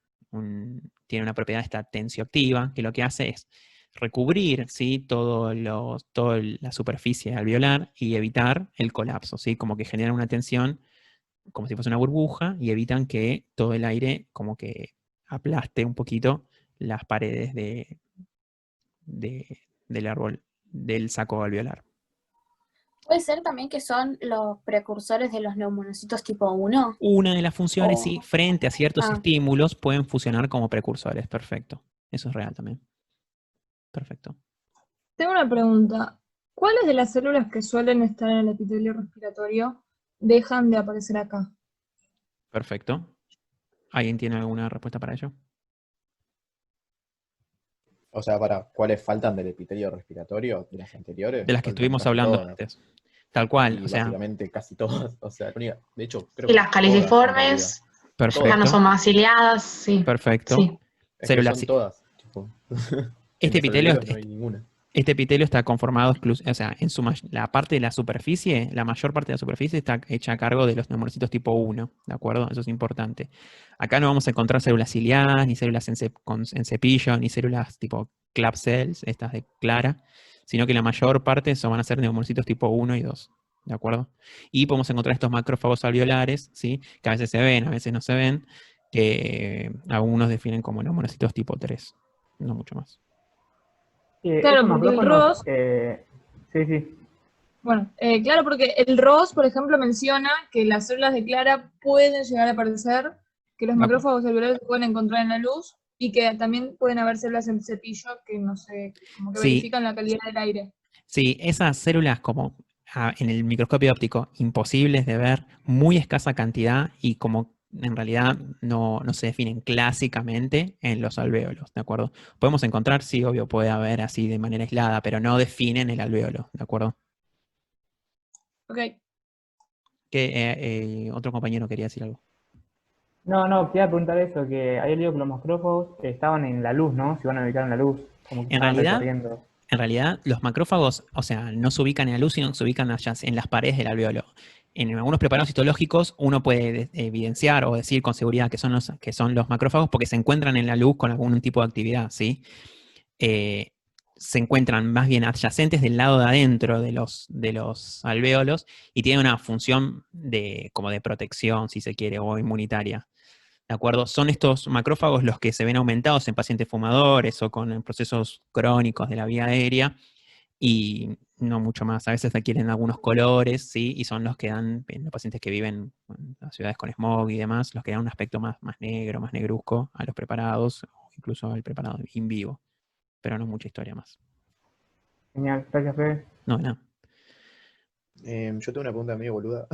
tiene una propiedad esta tensioactiva, que lo que hace es recubrir, ¿sí? Toda la superficie alveolar y evitar el colapso, ¿sí? Como que generan una tensión como si fuese una burbuja y evitan que todo el aire como que aplaste un poquito las paredes del árbol, del saco alveolar. Puede ser también que son los precursores de los neumonocitos tipo 1. Una de las funciones, sí, frente a ciertos Ah. estímulos, pueden funcionar como precursores. Perfecto. Eso es real también. Perfecto. Tengo una pregunta. ¿Cuáles de las células que suelen estar en el epitelio respiratorio dejan de aparecer acá? Perfecto. ¿Alguien tiene alguna respuesta para ello? O sea, ¿cuáles faltan del epitelio respiratorio de las anteriores? De las que Faltan estuvimos casi hablando todas. antes. Tal cual, Y o sea, básicamente casi todas. O sea, de hecho, creo Y que las todas, en realidad. caliciformes, las perfecto. nanosomaciliadas, sí. Perfecto. Sí. Es que Células, son sí. todas. Tipo, en Este los epitelio, alveolos no hay ninguna. este epitelio está conformado, o sea, la parte de la superficie, la mayor parte de la superficie está hecha a cargo de los neumonocitos tipo 1, ¿de acuerdo? Eso es importante. Acá no vamos a encontrar células ciliadas, ni células en cepillo, ni células tipo club cells, estas de Clara, sino que la mayor parte van a ser neumonocitos tipo 1 y 2, ¿de acuerdo? Y podemos encontrar estos macrófagos alveolares, ¿sí? Que a veces se ven, a veces no se ven, que algunos definen como neumonocitos tipo 3, no mucho más. Claro, Estos porque el macrófagos, ROS, sí. bueno, claro, porque el ROS, por ejemplo, menciona que las células de Clara pueden llegar a aparecer, que los De acuerdo. macrófagos alveolares se pueden encontrar en la luz y que también pueden haber células en cepillo que no sé, como que Sí. verifican la calidad del aire. Sí, esas células como en el microscopio óptico imposibles de ver, muy escasa cantidad y como en realidad no se definen clásicamente en los alvéolos, ¿de acuerdo? Podemos encontrar, sí, obvio, puede haber así de manera aislada, pero no definen el alvéolo, ¿de acuerdo? Ok. Que otro compañero quería decir algo. No, quería preguntar eso, que había leído que los macrófagos estaban en la luz, ¿no? Se iban a ubicar en la luz, como que En estaban realidad, recorriendo. los macrófagos, o sea, no se ubican en la luz, sino que se ubican allá en las paredes del alvéolo. en algunos preparados histológicos uno puede evidenciar o decir con seguridad que son los macrófagos porque se encuentran en la luz con algún tipo de actividad, ¿sí? Se encuentran más bien adyacentes del lado de adentro de los alvéolos y tienen una función como de protección, si se quiere, o inmunitaria. ¿De acuerdo? Son estos macrófagos los que se ven aumentados en pacientes fumadores o con procesos crónicos de la vía aérea y no mucho más. A veces adquieren algunos colores, ¿sí? Y son los que dan, en los pacientes que viven en las ciudades con smog y demás, los que dan un aspecto más negro, más negruzco a los preparados, o incluso al preparado in vivo. Pero no mucha historia más. Genial, gracias, Fede. No, nada. Yo tengo una pregunta medio boluda,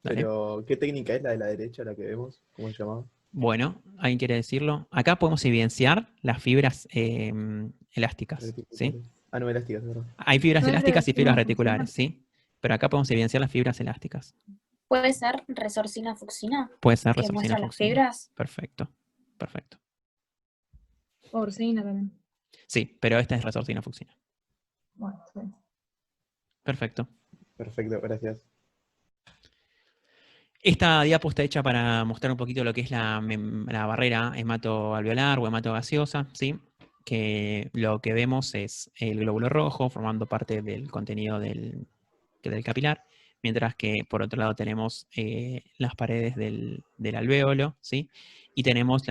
Dale. pero ¿qué técnica es la de la derecha, la que vemos? ¿Cómo se llama? Bueno, ¿alguien quiere decirlo? Acá podemos evidenciar las fibras elásticas, ¿sí? Ah, no, elásticas, ¿verdad? Hay fibras ¿No es elásticas y fibras resorcina reticulares, ¿sí? Pero acá podemos evidenciar las fibras elásticas. Puede ser resorcina fucsina, Puede ser que resorcina muestra las fucsina. fibras. Perfecto, perfecto. Porcina también. Sí, pero esta es resorcina fucsina. Bueno, sí. Perfecto. Perfecto, gracias. Esta diapo está hecha para mostrar un poquito lo que es la barrera hematoalveolar o hematogaseosa, ¿sí? Que lo que vemos es el glóbulo rojo formando parte del contenido del capilar, mientras que por otro lado tenemos las paredes del alvéolo, ¿sí? Y tenemos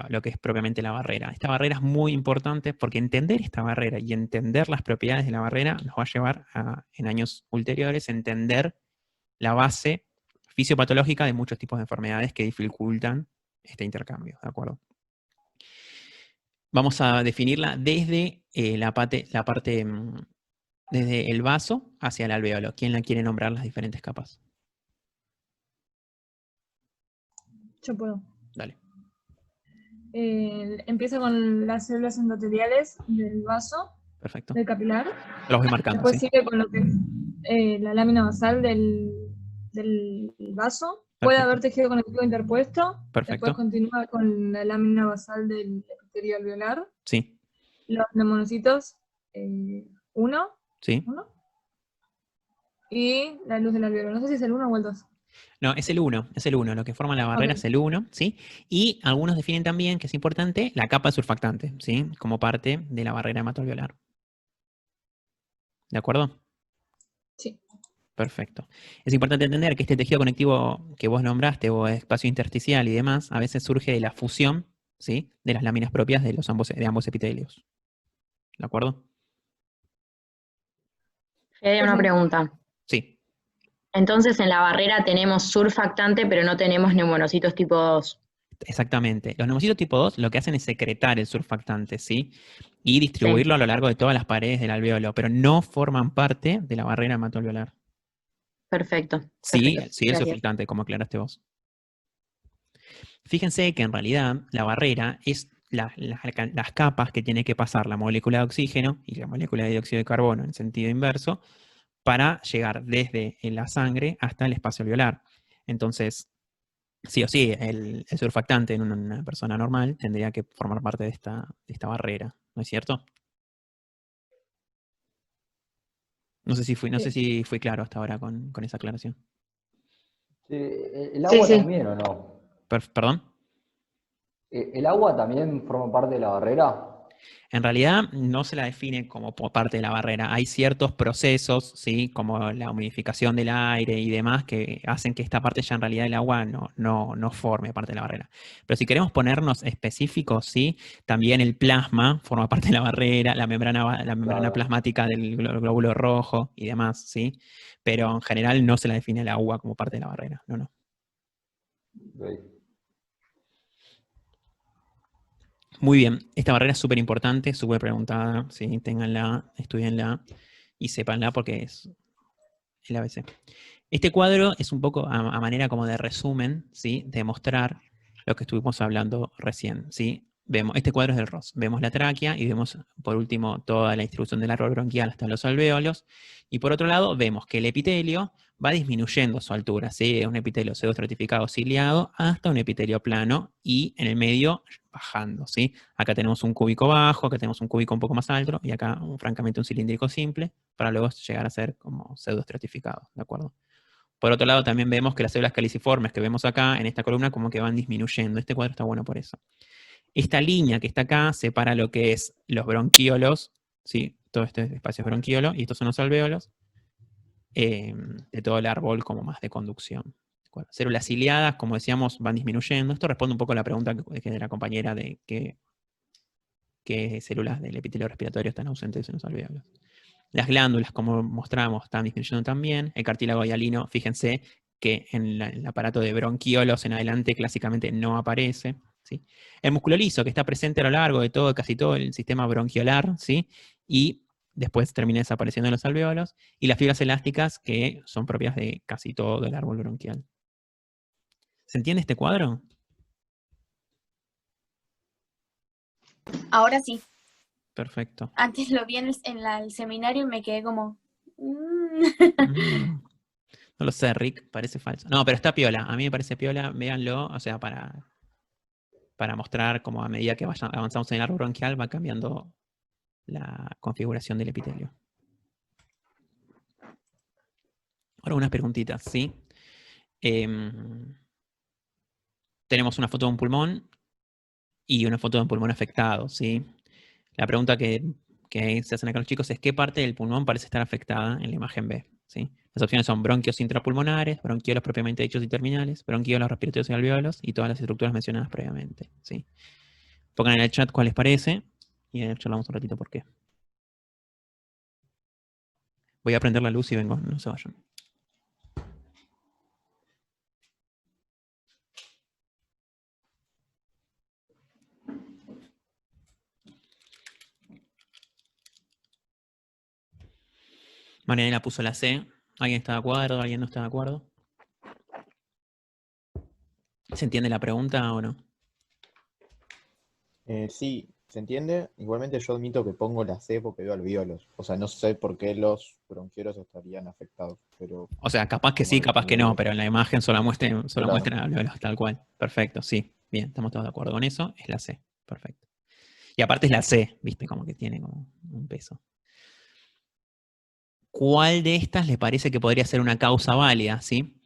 lo que es propiamente la barrera. Esta barrera es muy importante porque entender esta barrera y entender las propiedades de la barrera nos va a llevar en años ulteriores a entender la base fisiopatológica de muchos tipos de enfermedades que dificultan este intercambio, ¿de acuerdo? Vamos a definirla desde la parte desde el vaso hacia el alvéolo. ¿Quién la quiere nombrar las diferentes capas? Yo puedo. Dale. Empieza con las células endoteliales del vaso, Perfecto. del capilar. Los voy marcando, Después ¿sí? sigue con lo que es la lámina basal del vaso. Puede Perfecto. haber tejido conectivo interpuesto. Perfecto. Después continúa con la lámina basal del epitelio alveolar. Sí, Los neumonocitos, uno. sí. Y la luz del alveolo. No sé si es el 1 o el 2. No, es el 1, es el 1. Lo que forma la barrera Ok. es el 1, ¿sí? Y algunos definen también, que es importante, la capa surfactante, ¿sí? Como parte de la barrera hematoalveolar. ¿De acuerdo? Sí. Perfecto. Es importante entender que este tejido conectivo que vos nombraste, o espacio intersticial y demás, a veces surge de la fusión, ¿sí? De las láminas propias de ambos epitelios. ¿De acuerdo? Fede, una pregunta. Sí. Entonces en la barrera tenemos surfactante, pero no tenemos neumonocitos tipo 2. Exactamente. Los neumocitos tipo 2 lo que hacen es secretar el surfactante, ¿sí? Y distribuirlo a lo largo de todas las paredes del alvéolo, pero no forman parte de la barrera hematoalveolar. Perfecto. Sí, Perfecto. sí, el Gracias. surfactante, como aclaraste vos. Fíjense que en realidad la barrera es las capas que tiene que pasar la molécula de oxígeno y la molécula de dióxido de carbono en sentido inverso para llegar desde la sangre hasta el espacio alveolar. Entonces, sí o sí, el surfactante en una persona normal tendría que formar parte de esta barrera, ¿no es cierto? No sé si fui claro hasta ahora con esa aclaración. Sí, ¿el Sí, agua sí. también o no? ¿Perdón? ¿El agua también forma parte de la barrera? En realidad no se la define como parte de la barrera. Hay ciertos procesos, ¿sí? Como la humidificación del aire y demás, que hacen que esta parte ya en realidad del agua no forme parte de la barrera. Pero si queremos ponernos específicos, ¿sí? También el plasma forma parte de la barrera, la membrana Claro. plasmática del glóbulo rojo y demás, ¿sí? Pero en general no se la define el agua como parte de la barrera. No. Ok. Muy bien, esta barrera es súper importante, súper preguntada, ¿sí? Ténganla, estudienla y sépanla porque es el ABC. Este cuadro es un poco a manera como de resumen, ¿sí? De mostrar lo que estuvimos hablando recién, ¿sí? Este cuadro es del Ross. Vemos la tráquea y vemos, por último, toda la distribución del árbol bronquial hasta los alvéolos. Y por otro lado, vemos que el epitelio va disminuyendo su altura, ¿sí? De un epitelio pseudoestratificado ciliado hasta un epitelio plano y en el medio bajando, ¿sí? Acá tenemos un cúbico bajo, acá tenemos un cúbico un poco más alto y acá, francamente, un cilíndrico simple para luego llegar a ser como pseudoestratificado, ¿de acuerdo? Por otro lado, también vemos que las células caliciformes que vemos acá, en esta columna, como que van disminuyendo. Este cuadro está bueno por eso. Esta línea que está acá separa lo que es los bronquiolos, ¿sí? Todo este espacio es bronquiolo, y estos son los alvéolos, de todo el árbol como más de conducción. ¿De acuerdo? Células ciliadas, como decíamos, van disminuyendo. Esto responde un poco a la pregunta que de la compañera de qué células del epitelio respiratorio están ausentes en los alvéolos. Las glándulas, como mostramos, están disminuyendo también. El cartílago hialino, fíjense que en el aparato de bronquiolos en adelante clásicamente no aparece, ¿sí? El músculo liso, que está presente a lo largo de casi todo el sistema bronquiolar, ¿sí? Y después termina desapareciendo en los alvéolos. Y las fibras elásticas, que son propias de casi todo el árbol bronquial. ¿Se entiende este cuadro? Ahora sí. Perfecto. Antes lo vi en el seminario y me quedé como... No lo sé, Rick, parece falso. No, pero está piola. A mí me parece piola, véanlo, o sea, para mostrar cómo a medida que avanzamos en el árbol bronquial va cambiando la configuración del epitelio. Ahora unas preguntitas, ¿sí? Tenemos una foto de un pulmón y una foto de un pulmón afectado, ¿sí? La pregunta que se hacen acá los chicos es ¿qué parte del pulmón parece estar afectada en la imagen B? ¿Sí? Las opciones son bronquios intrapulmonares, bronquiolos propiamente dichos y terminales, bronquiolos respiratorios y alvéolos y todas las estructuras mencionadas previamente, ¿sí? Pongan en el chat cuál les parece y charlamos un ratito por qué. Voy a prender la luz y vengo, no se vayan. Marianela puso la C. ¿Alguien está de acuerdo? ¿Alguien no está de acuerdo? ¿Se entiende la pregunta o no? Sí, se entiende. Igualmente yo admito que pongo la C porque veo alvéolos. O sea, no sé por qué los bronquiolos estarían afectados, pero O sea, capaz que como sí, capaz que respondería. no, pero en la imagen solo muestran Claro. alvéolos tal cual. Perfecto, sí. Bien, estamos todos de acuerdo con eso. Es la C. Perfecto. Y aparte es la C, ¿viste? Como que tiene como un peso. ¿Cuál de estas le parece que podría ser una causa válida? ¿Sí?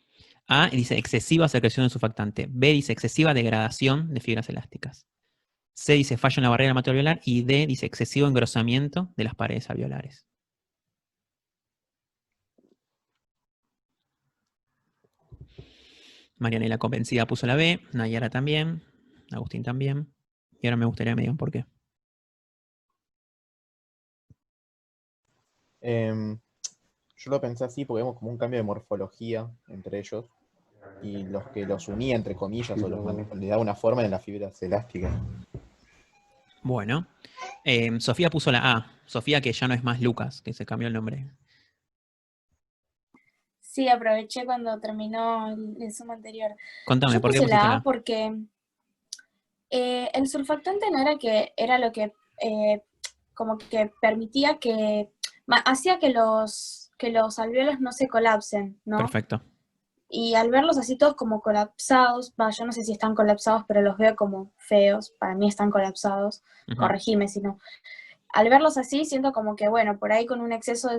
A dice excesiva secreción de surfactante. B dice excesiva degradación de fibras elásticas. C dice fallo en la barrera hematoalveolar. Y D dice excesivo engrosamiento de las paredes alveolares. Marianela convencida puso la B. Nayara también. Agustín también. Y ahora me gustaría que me digan por qué. Yo lo pensé así porque vemos como un cambio de morfología entre ellos y los que los unía, entre comillas, o le daba una forma en las fibras elásticas. Bueno. Sofía puso la A. Sofía, que ya no es más Lucas, que se cambió el nombre. Sí, aproveché cuando terminó el Zoom anterior. Contame, Yo ¿por qué puse pusiste la la A A? porque el surfactante no era lo que como que permitía que hacía que los alvéolos no se colapsen, ¿no? Perfecto. Y al verlos así todos como colapsados, yo no sé si están colapsados, pero los veo como feos, para mí están colapsados, corregime si no. Al verlos así siento como que, bueno, por ahí con un exceso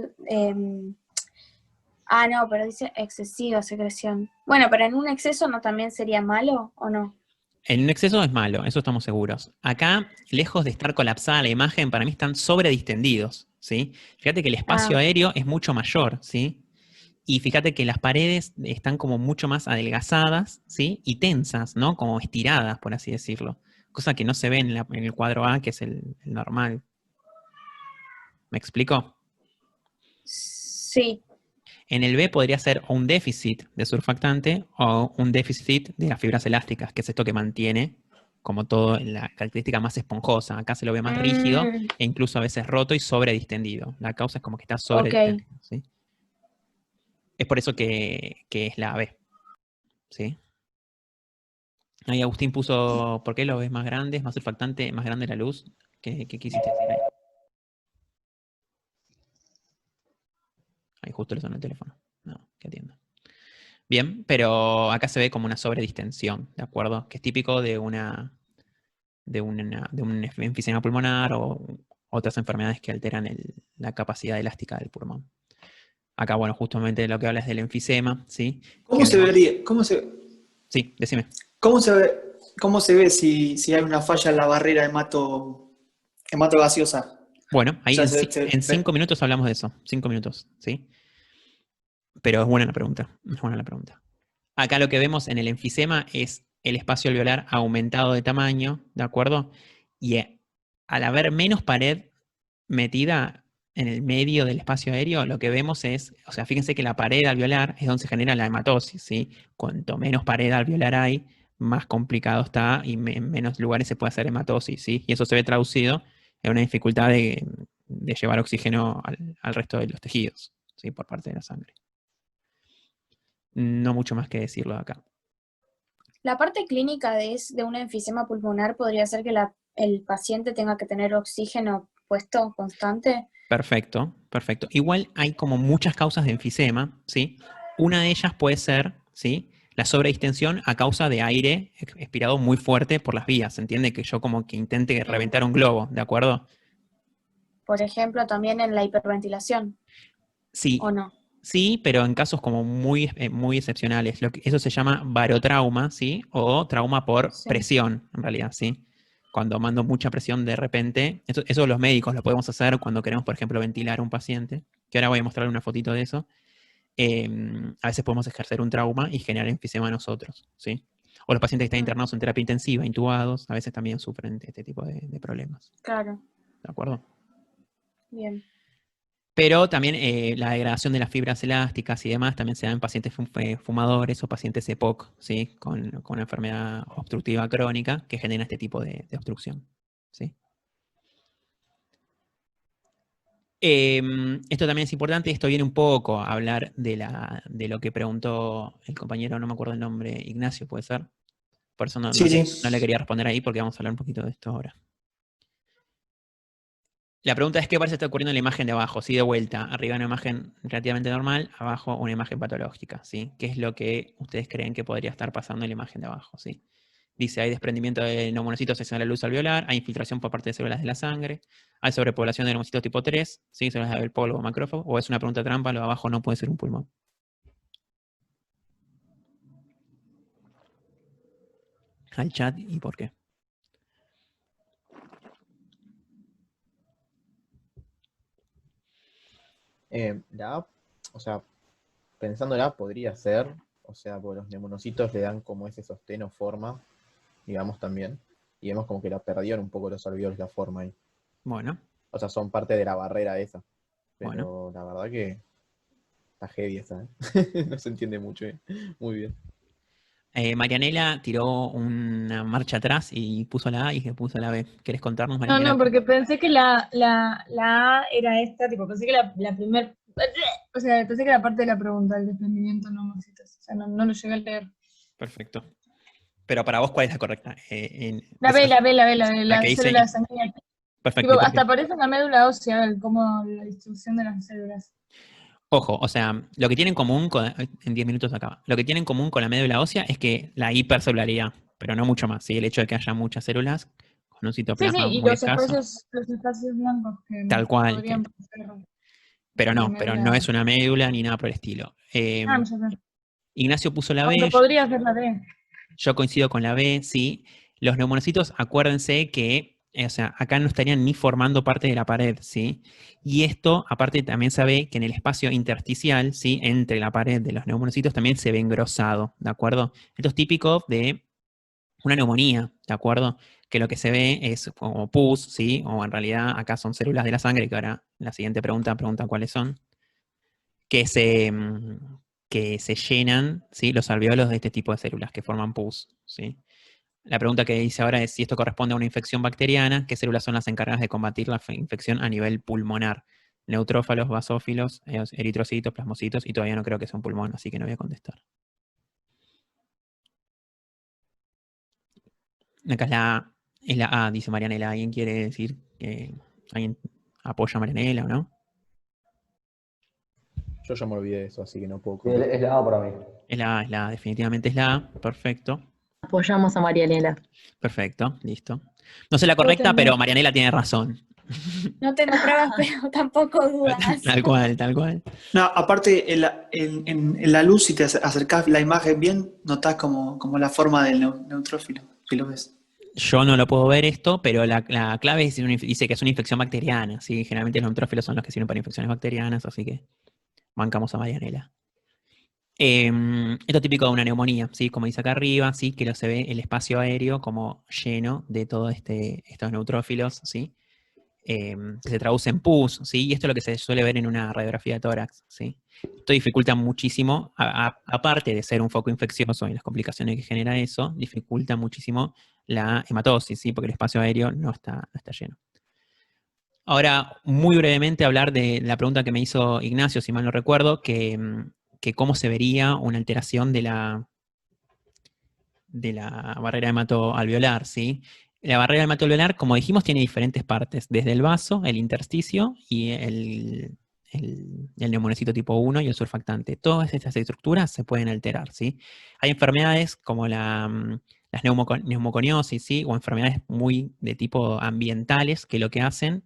no, pero dice excesiva secreción. Bueno, pero en un exceso no también sería malo, ¿o no? En un exceso es malo, eso estamos seguros. Acá, lejos de estar colapsada la imagen, para mí están sobredistendidos, ¿sí? Fíjate que el espacio aéreo es mucho mayor, ¿sí? Y fíjate que las paredes están como mucho más adelgazadas, ¿sí? Y tensas, ¿no? Como estiradas, por así decirlo. Cosa que no se ve en el cuadro A, que es el normal. ¿Me explico? Sí. En el B podría ser o un déficit de surfactante o un déficit de las fibras elásticas, que es esto que mantiene como todo la característica más esponjosa. Acá se lo ve más rígido e incluso a veces roto y sobredistendido. La causa es como que está sobredistendido, ¿sí? Es por eso que es la B, ¿sí? Ahí Agustín puso, ¿por qué lo ves más grande? ¿Es más surfactante, más grande la luz? ¿Qué quisiste decir ahí? Ahí justo le sonó el teléfono. No, que atienda. Bien, pero acá se ve como una sobredistensión, ¿de acuerdo? Que es típico de un enfisema pulmonar o otras enfermedades que alteran la capacidad elástica del pulmón. Acá, bueno, justamente lo que habla es del enfisema, ¿sí? ¿Cómo Que se vemos- vería? Sí, decime. ¿Cómo se ve si hay una falla en la barrera hemato gaseosa? Bueno, O ahí sea, en 5 minutos hablamos de eso. 5 minutos, ¿sí? Pero es buena la pregunta. Es buena la pregunta. Acá lo que vemos en el enfisema es el espacio alveolar aumentado de tamaño, ¿de acuerdo? Y al haber menos pared metida en el medio del espacio aéreo, lo que vemos es, o sea, fíjense que la pared alveolar es donde se genera la hematosis, ¿sí? Cuanto menos pared alveolar hay, más complicado está y en menos lugares se puede hacer hematosis, ¿sí? Y eso se ve traducido en una dificultad de llevar oxígeno al resto de los tejidos, ¿sí? Por parte de la sangre. No mucho más que decirlo de acá. La parte clínica de un enfisema pulmonar podría ser que el paciente tenga que tener oxígeno puesto constante. Perfecto, perfecto. Igual hay como muchas causas de enfisema, ¿sí? Una de ellas puede ser, ¿sí? La sobredistensión a causa de aire expirado muy fuerte por las vías. ¿Se entiende? Que yo como que intente reventar un globo, ¿de acuerdo? Por ejemplo, también en la hiperventilación, Sí, ¿o no? sí, pero en casos como muy excepcionales. Eso se llama barotrauma, ¿sí? O trauma por Sí. presión, en realidad, ¿sí? Cuando mando mucha presión de repente. Eso los médicos lo podemos hacer cuando queremos, por ejemplo, ventilar a un paciente. Que ahora voy a mostrarle una fotito de eso. A veces podemos ejercer un trauma y generar enfisema nosotros, ¿sí? O los pacientes que están internados en terapia intensiva, intubados, a veces también sufren de este tipo de problemas. Claro, ¿De acuerdo? bien. Pero también la degradación de las fibras elásticas y demás también se da en pacientes fumadores o pacientes EPOC, ¿sí? Con una enfermedad obstructiva crónica que genera este tipo de obstrucción, ¿sí? Esto también es importante, esto viene un poco a hablar de lo que preguntó el compañero, no me acuerdo el nombre, Ignacio, ¿puede ser? Por eso no Sí, le sí. quería responder ahí porque vamos a hablar un poquito de esto ahora. La pregunta es qué parece está ocurriendo en la imagen de abajo, ¿sí? De vuelta, arriba una imagen relativamente normal, abajo una imagen patológica, ¿sí? ¿Qué es lo que ustedes creen que podría estar pasando en la imagen de abajo, ¿sí? Dice, hay desprendimiento de neumonocitos hacia la luz alveolar, hay infiltración por parte de células de la sangre, hay sobrepoblación de neumocitos tipo 3, ¿sí? Células de polvo o macrófago, o es una pregunta trampa, lo de abajo no puede ser un pulmón. Al chat y por qué. La A, o sea, pensándola, podría ser, o sea, porque los neumonocitos le dan como ese sostén o forma, digamos también, y vemos como que la perdieron un poco los alveolos la forma ahí. Bueno, O sea, son parte de la barrera esa. Pero bueno. la verdad que está heavy esa, ¿eh? No se entiende mucho, ¿eh? Muy bien. Marianela tiró una marcha atrás y puso la A y puso la B. ¿Querés contarnos, No, Marianela? no, porque pensé que la A era esta, tipo, pensé que la primera, o sea, pensé que era parte de la pregunta, el desprendimiento no masitas. O sea, no lo llegué a leer. Perfecto. Pero para vos, ¿cuál es la correcta? La B, la la que dice. célula sanguínea. Perfecto. Tipo, ¿Y por qué? hasta aparece en la médula ósea, como la distribución de las células. Ojo, o sea, lo que tienen en común, en 10 minutos acaba, lo que tienen en común con la médula ósea es que la hipercelularidad, pero no mucho más, ¿sí? El hecho de que haya muchas células con un Sí, citoplasma y muy escaso, los espacios blancos que tal cual, podrían ser pero la no médula. es una médula ni nada por el estilo. Ah, ya sé. Ignacio puso la B, Aunque podría ser la D. yo coincido con la B, sí. Los neumonocitos, acuérdense que, o sea, acá no estarían ni formando parte de la pared, ¿sí? Y esto, aparte, también se ve que en el espacio intersticial, ¿sí? Entre la pared de los neumonocitos también se ve engrosado, ¿de acuerdo? Esto es típico de una neumonía, ¿de acuerdo? Que lo que se ve es como pus, ¿sí? O en realidad acá son células de la sangre, que ahora la siguiente pregunta cuáles son, que se llenan, ¿sí? Los alveolos de este tipo de células que forman pus, ¿sí? La pregunta que dice ahora es si esto corresponde a una infección bacteriana, ¿qué células son las encargadas de combatir la infección a nivel pulmonar? Neutrófalos, basófilos, eritrocitos, plasmocitos, y todavía no creo que sea un pulmón, así que no voy a contestar. Acá es la A, dice Marianela. ¿Alguien quiere decir que alguien apoya a Marianela o no? Yo ya me olvidé de eso, así que no puedo Sí, contestar. es la A para mí. Es la A, definitivamente es la A. Perfecto. Apoyamos a Marianela. Perfecto, listo. No sé la Yo correcta, también. pero Marianela tiene razón. No tengo pruebas, pero tampoco dudas. Tal cual, tal cual. No, aparte, en la luz, si te acercás la imagen bien, notás como la forma del neutrófilo, si lo ves. Yo no lo puedo ver esto, pero la clave dice que es una infección bacteriana, ¿sí? Generalmente los neutrófilos son los que sirven para infecciones bacterianas, así que bancamos a Marianela. Esto es típico de una neumonía, ¿sí? Como dice acá arriba, ¿sí? Que se ve el espacio aéreo como lleno de todos estos neutrófilos, ¿sí? Que se traduce en pus, ¿sí? Y esto es lo que se suele ver en una radiografía de tórax, ¿sí? Esto dificulta muchísimo, aparte de ser un foco infeccioso y las complicaciones que genera eso, dificulta muchísimo la hematosis, ¿sí? Porque el espacio aéreo no está lleno. Ahora, muy brevemente hablar de la pregunta que me hizo Ignacio, si mal no recuerdo, que cómo se vería una alteración de la barrera hematoalveolar, ¿sí? La barrera hematoalveolar, como dijimos, tiene diferentes partes, desde el vaso, el intersticio y el neumonocito tipo 1 y el surfactante. Todas estas estructuras se pueden alterar, ¿sí? Hay enfermedades como las neumoconiosis, ¿sí? O enfermedades muy de tipo ambientales que lo que hacen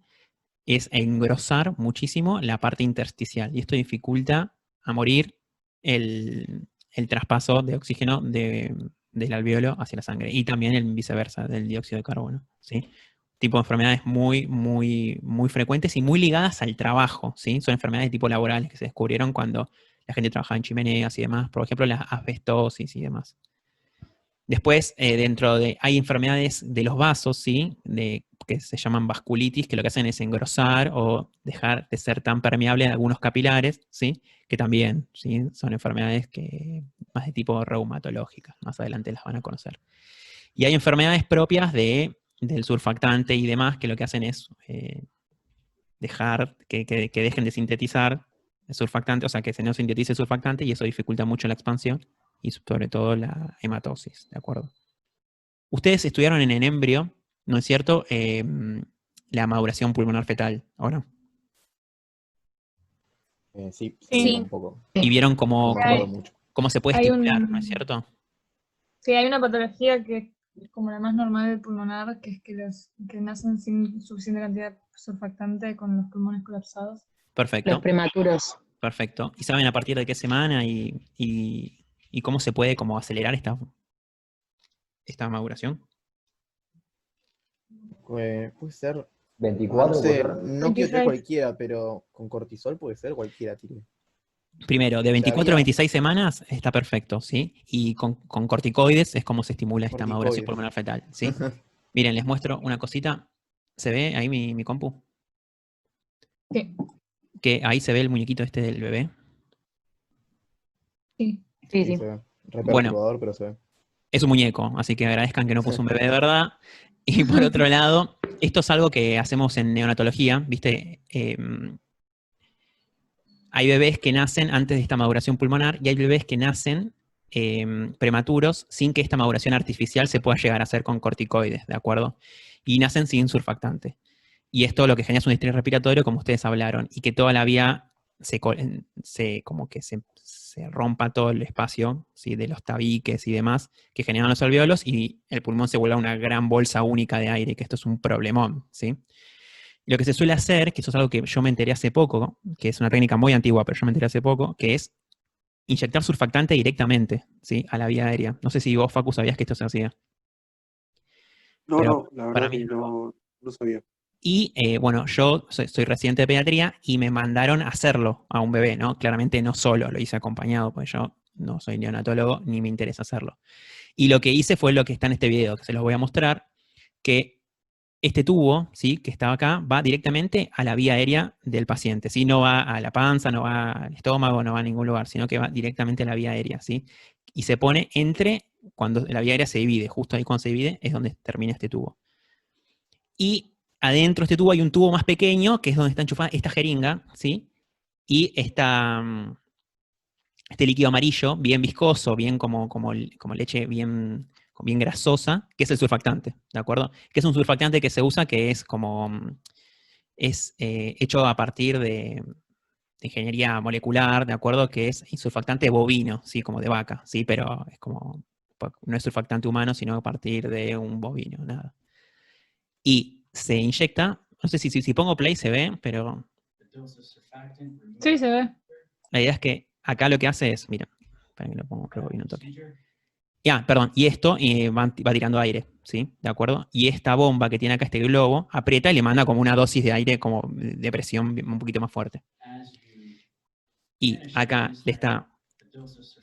es engrosar muchísimo la parte intersticial y esto dificulta a morir el traspaso de oxígeno del alveolo hacia la sangre y también el viceversa del dióxido de carbono, ¿sí? Tipo de enfermedades muy, muy, muy frecuentes y muy ligadas al trabajo, ¿sí? Son enfermedades de tipo laborales que se descubrieron cuando la gente trabajaba en chimeneas y demás, por ejemplo, la asbestosis y demás. Después, hay enfermedades de los vasos, ¿sí? Que se llaman vasculitis, que lo que hacen es engrosar o dejar de ser tan permeable en algunos capilares, ¿sí? Que también, ¿sí? Son enfermedades más de tipo reumatológicas. Más adelante las van a conocer. Y hay enfermedades propias del surfactante y demás, que lo que hacen es dejar que dejen de sintetizar el surfactante, o sea, que se no sintetice el surfactante y eso dificulta mucho la expansión y sobre todo la hematosis, ¿de acuerdo? Ustedes estudiaron en el embrio, ¿no es cierto? La maduración pulmonar fetal, ¿o no? Sí, Sí. un poco. Y vieron No me acuerdo mucho. cómo se puede Hay estimular, ¿no es cierto? Sí, hay una patología que es como la más normal del pulmonar, que es que nacen sin suficiente cantidad de surfactante con los pulmones colapsados. Perfecto. Los prematuros. Perfecto. ¿Y saben a partir de qué semana y cómo se puede como acelerar esta maduración? Puede ser, 24, no sé, ¿puede ser? no quiero tirar 26. cualquiera, pero con cortisol puede ser cualquiera tire. Primero, de O sea, 24 a había 26 semanas está perfecto, ¿sí? Y con corticoides es como se estimula esta maduración corticoides. pulmonar fetal, ¿sí? Miren, les muestro una cosita. ¿Se ve ahí mi compu? Sí, Que ahí se ve el muñequito este del bebé. sí. Sí, Sí, sí. se ve. Re Bueno, perturbador, pero se ve. es un muñeco, así que agradezcan que no puso un bebé de verdad. Y por otro lado, esto es algo que hacemos en neonatología, ¿viste? Hay bebés que nacen antes de esta maduración pulmonar y hay bebés que nacen prematuros sin que esta maduración artificial se pueda llegar a hacer con corticoides, ¿de acuerdo? Y nacen sin surfactante. Y esto lo que genera es un estrés respiratorio, como ustedes hablaron, y que toda la vía como que se rompa todo el espacio, ¿sí? De los tabiques y demás que generan los alveolos y el pulmón se vuelva una gran bolsa única de aire, que esto es un problemón, ¿sí? Lo que se suele hacer, que eso es algo que yo me enteré hace poco, que es una técnica muy antigua, pero yo me enteré hace poco, que es inyectar surfactante directamente, ¿sí? A la vía aérea. No sé si vos, Facu, sabías que esto se hacía. No, Pero no, la para verdad mí que es nuevo. no sabía. Y bueno, yo soy residente de pediatría y me mandaron a hacerlo a un bebé, ¿no? Claramente no solo, lo hice acompañado, porque yo no soy neonatólogo ni me interesa hacerlo. Y lo que hice fue lo que está en este video, que se los voy a mostrar, que este tubo, ¿sí? Que estaba acá, va directamente a la vía aérea del paciente, ¿sí? No va a la panza, no va al estómago, no va a ningún lugar, sino que va directamente a la vía aérea, ¿sí? Y se pone cuando la vía aérea se divide, justo ahí cuando se divide es donde termina este tubo. Y adentro de este tubo hay un tubo más pequeño, que es donde está enchufada esta jeringa, ¿sí? Y este líquido amarillo, bien viscoso, bien como leche bien grasosa, que es el surfactante, ¿de acuerdo? Que es un surfactante que se usa, que es hecho a partir de ingeniería molecular, ¿de acuerdo? Que es surfactante bovino, ¿sí? Como de vaca, ¿sí? Pero no es surfactante humano, sino a partir de un bovino, nada. Y se inyecta No sé si pongo play se ve, pero Sí, se ve. la idea es que acá lo que hace es, mira, para que lo pongo, creo que no toque. Ya, perdón, y esto va tirando aire, ¿sí? ¿De acuerdo? Y esta bomba que tiene acá este globo, aprieta y le manda como una dosis de aire, como de presión un poquito más fuerte. Y acá le está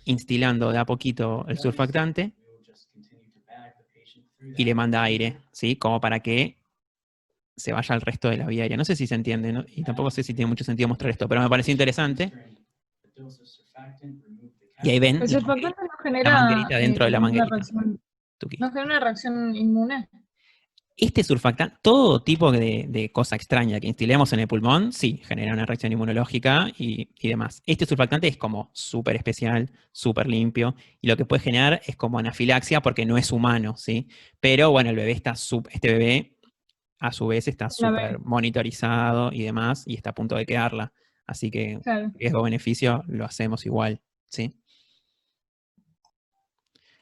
instilando de a poquito el surfactante y le manda aire, ¿sí? Como para que se vaya al resto de la vía aérea. No sé si se entiende, ¿no? Y tampoco sé si tiene mucho sentido mostrar esto, pero me pareció interesante. Y ahí ven El surfactante no la genera manguerita dentro de la una manguerita. reacción, Tuki. no genera una reacción inmune. Este surfactante, todo tipo de cosa extraña que instilemos en el pulmón, sí, genera una reacción inmunológica y demás. Este surfactante es como súper especial, súper limpio, y lo que puede generar es como anafilaxia porque no es humano, ¿sí? Pero bueno, el bebé este bebé a su vez está La súper ve, monitorizado y demás, y está a punto de quedarla. Así que claro. riesgo-beneficio lo hacemos igual, ¿sí?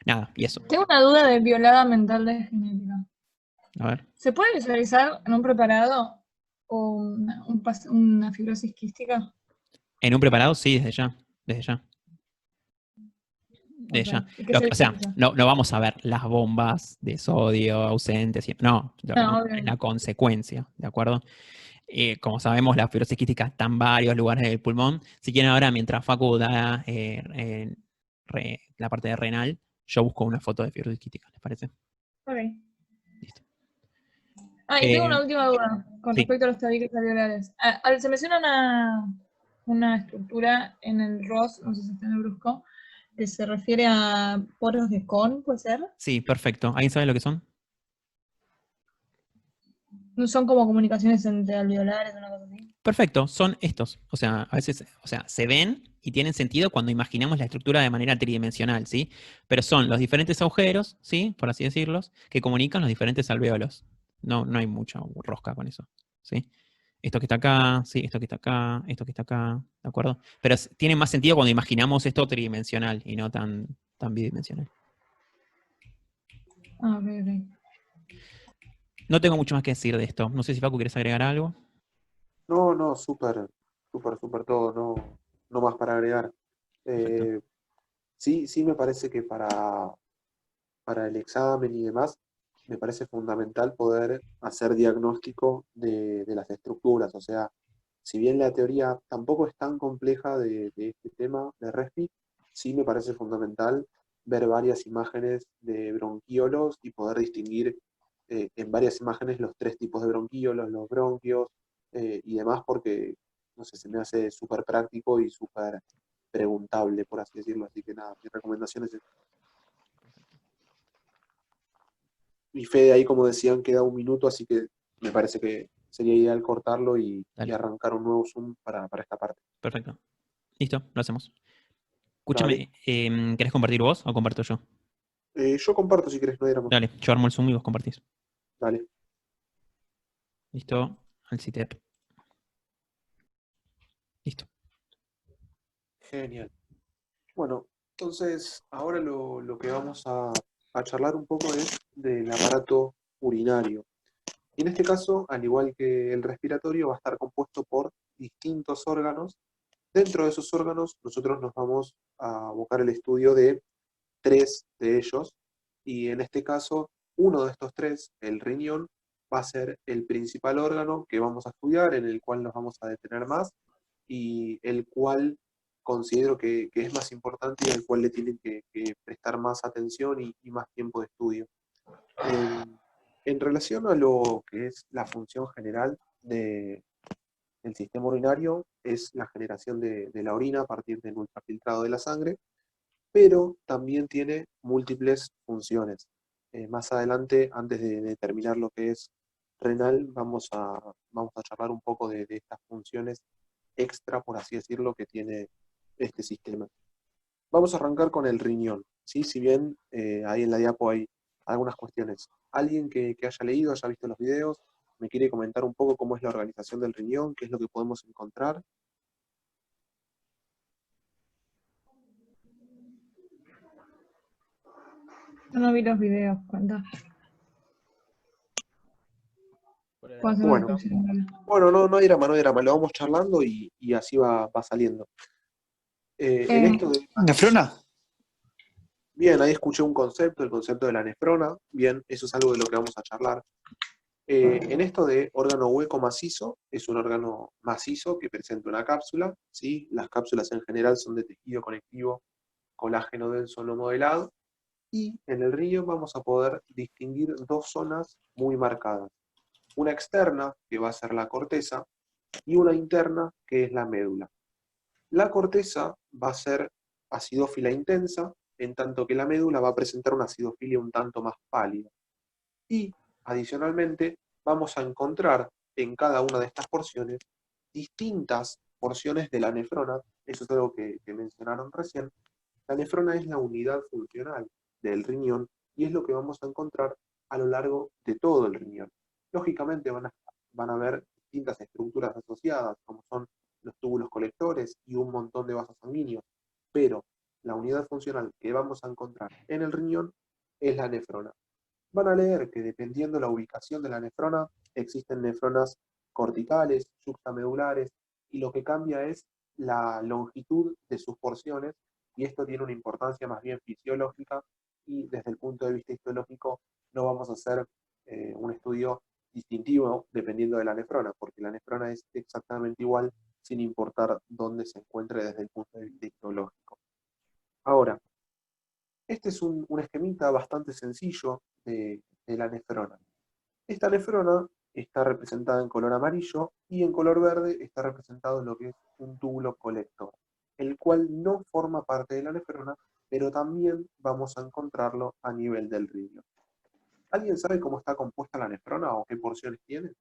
Nada, y eso. Tengo una duda de violada mental de genética. A ver. ¿Se puede visualizar en un preparado o una fibrosis quística? En un preparado, sí, desde ya. Desde ya. De Ok. ella. ¿Y qué se O sea, visualiza? no vamos a ver las bombas de sodio ausentes. No, lo que No, vamos a ver es obvio. la consecuencia, ¿de acuerdo? Como sabemos, la fibrosis quística está en varios lugares del pulmón. Si quieren ahora, mientras Facu da la parte de renal, yo busco una foto de fibrosis quística, ¿les parece? Ok. Listo. Ah, y tengo una última duda con sí. respecto a los tabiques alveolares. Se menciona una estructura en el ROS, no sé si está en el brusco, que se refiere a poros de Kohn, ¿puede ser? Sí, perfecto. ¿Alguien sabe lo que son? No son como comunicaciones entre alveolares o una cosa así. Perfecto, son estos. O sea, a veces, se ven y tienen sentido cuando imaginamos la estructura de manera tridimensional, ¿sí? Pero son los diferentes agujeros, ¿sí? Por así decirlos, que comunican los diferentes alvéolos. No hay mucha rosca con eso, ¿sí? Esto que está acá, sí, esto que está acá, esto que está acá, ¿de acuerdo? Pero tiene más sentido cuando imaginamos esto tridimensional y no tan bidimensional. Ah, ok, ok. No tengo mucho más que decir de esto. No sé si Facu quieres agregar algo. No, súper todo, no más para agregar. Perfecto. Sí me parece que para el examen y demás, me parece fundamental poder hacer diagnóstico de las estructuras. O sea, si bien la teoría tampoco es tan compleja de este tema de Respi, sí me parece fundamental ver varias imágenes de bronquiolos y poder distinguir en varias imágenes los tres tipos de bronquiolos, los bronquios y demás, porque, no sé, se me hace súper práctico y súper preguntable, por así decirlo. Así que nada, mi recomendación es esa. Y Fede ahí, como decían, queda un minuto, así que me parece que sería ideal cortarlo y Dale. arrancar un nuevo Zoom para esta parte. Perfecto. Listo, lo hacemos. Dale. Escúchame, ¿querés compartir vos o comparto yo? Yo comparto si querés, no hay drama. Dale, yo armo el Zoom y vos compartís. Dale. Listo, al CITEP. Listo. Genial. Bueno, entonces ahora lo que vamos a charlar un poco es del aparato urinario. Y en este caso, al igual que el respiratorio, va a estar compuesto por distintos órganos. Dentro de esos órganos, nosotros nos vamos a abocar el estudio de 3 de ellos, y en este caso, uno de estos 3, el riñón, va a ser el principal órgano que vamos a estudiar, en el cual nos vamos a detener más, y el cual considero que es más importante y al cual le tienen que prestar más atención y más tiempo de estudio. En relación a lo que es la función general del sistema urinario, es la generación de la orina a partir del ultrafiltrado de la sangre, pero también tiene múltiples funciones. Más adelante, antes de terminar lo que es renal, vamos a charlar un poco de estas funciones extra, por así decirlo, que tiene este sistema. Vamos a arrancar con el riñón, ¿sí? Si bien ahí en la diapo hay algunas cuestiones. ¿Alguien que haya leído, haya visto los videos, me quiere comentar un poco cómo es la organización del riñón, qué es lo que podemos encontrar? Yo no vi los videos, cuenta. Puedo hacer Bueno, una descripción. bueno, no hay drama, no hay drama, lo vamos charlando y así va saliendo. En esto de ¿Nefrona? bien, ahí escuché un concepto, el concepto de la nefrona. Bien, eso es algo de lo que vamos a charlar. En esto de órgano hueco macizo, es un órgano macizo que presenta una cápsula, ¿sí? Las cápsulas en general son de tejido conectivo, colágeno denso no modelado, y en el riñón vamos a poder distinguir dos zonas muy marcadas. Una externa, que va a ser la corteza, y una interna, que es la médula. La corteza va a ser acidófila intensa, en tanto que la médula va a presentar una acidofilia un tanto más pálida. Y, adicionalmente, vamos a encontrar en cada una de estas porciones distintas porciones de la nefrona. Eso es algo que mencionaron recién. La nefrona es la unidad funcional del riñón y es lo que vamos a encontrar a lo largo de todo el riñón. Lógicamente van a haber distintas estructuras asociadas, como son los túbulos colectores y un montón de vasos sanguíneos, pero la unidad funcional que vamos a encontrar en el riñón es la nefrona. Van a leer que dependiendo la ubicación de la nefrona, existen nefronas corticales, subsamedulares, y lo que cambia es la longitud de sus porciones, y esto tiene una importancia más bien fisiológica, y desde el punto de vista histológico no vamos a hacer un estudio distintivo dependiendo de la nefrona, porque la nefrona es exactamente igual sin importar dónde se encuentre desde el punto de vista histológico. Ahora, este es un esquemita bastante sencillo de la nefrona. Esta nefrona está representada en color amarillo y en color verde está representado lo que es un túbulo colector, el cual no forma parte de la nefrona, pero también vamos a encontrarlo a nivel del riñón. ¿Alguien sabe cómo está compuesta la nefrona o qué porciones tiene?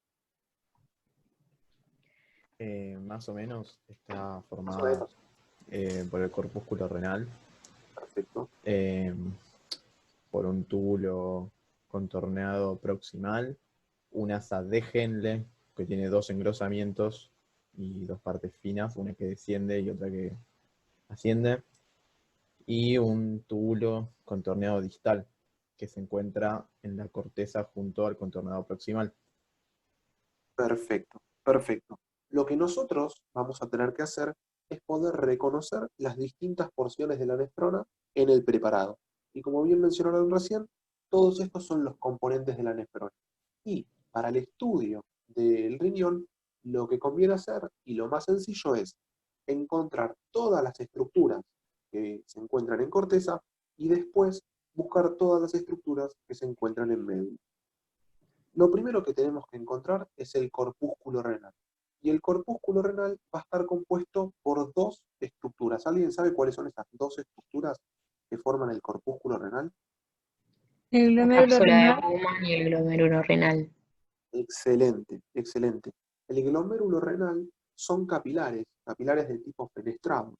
Más o menos está Más o formada menos. por el corpúsculo renal, Perfecto. por un túbulo contorneado proximal, un asa de Henle que tiene dos engrosamientos y dos partes finas, una que desciende y otra que asciende, y un túbulo contorneado distal que se encuentra en la corteza junto al contorneado proximal. Perfecto, perfecto. Lo que nosotros vamos a tener que hacer es poder reconocer las distintas porciones de la nefrona en el preparado. Y como bien mencionaron recién, todos estos son los componentes de la nefrona. Y para el estudio del riñón, lo que conviene hacer, y lo más sencillo, es encontrar todas las estructuras que se encuentran en corteza y después buscar todas las estructuras que se encuentran en médula. Lo primero que tenemos que encontrar es el corpúsculo renal. Y el corpúsculo renal va a estar compuesto por dos estructuras. ¿Alguien sabe cuáles son esas dos estructuras que forman el corpúsculo renal? El La glomérulo cápsula de renal. Bowman y el glomérulo renal. Excelente, excelente. El glomérulo renal son capilares, capilares de tipo fenestrado.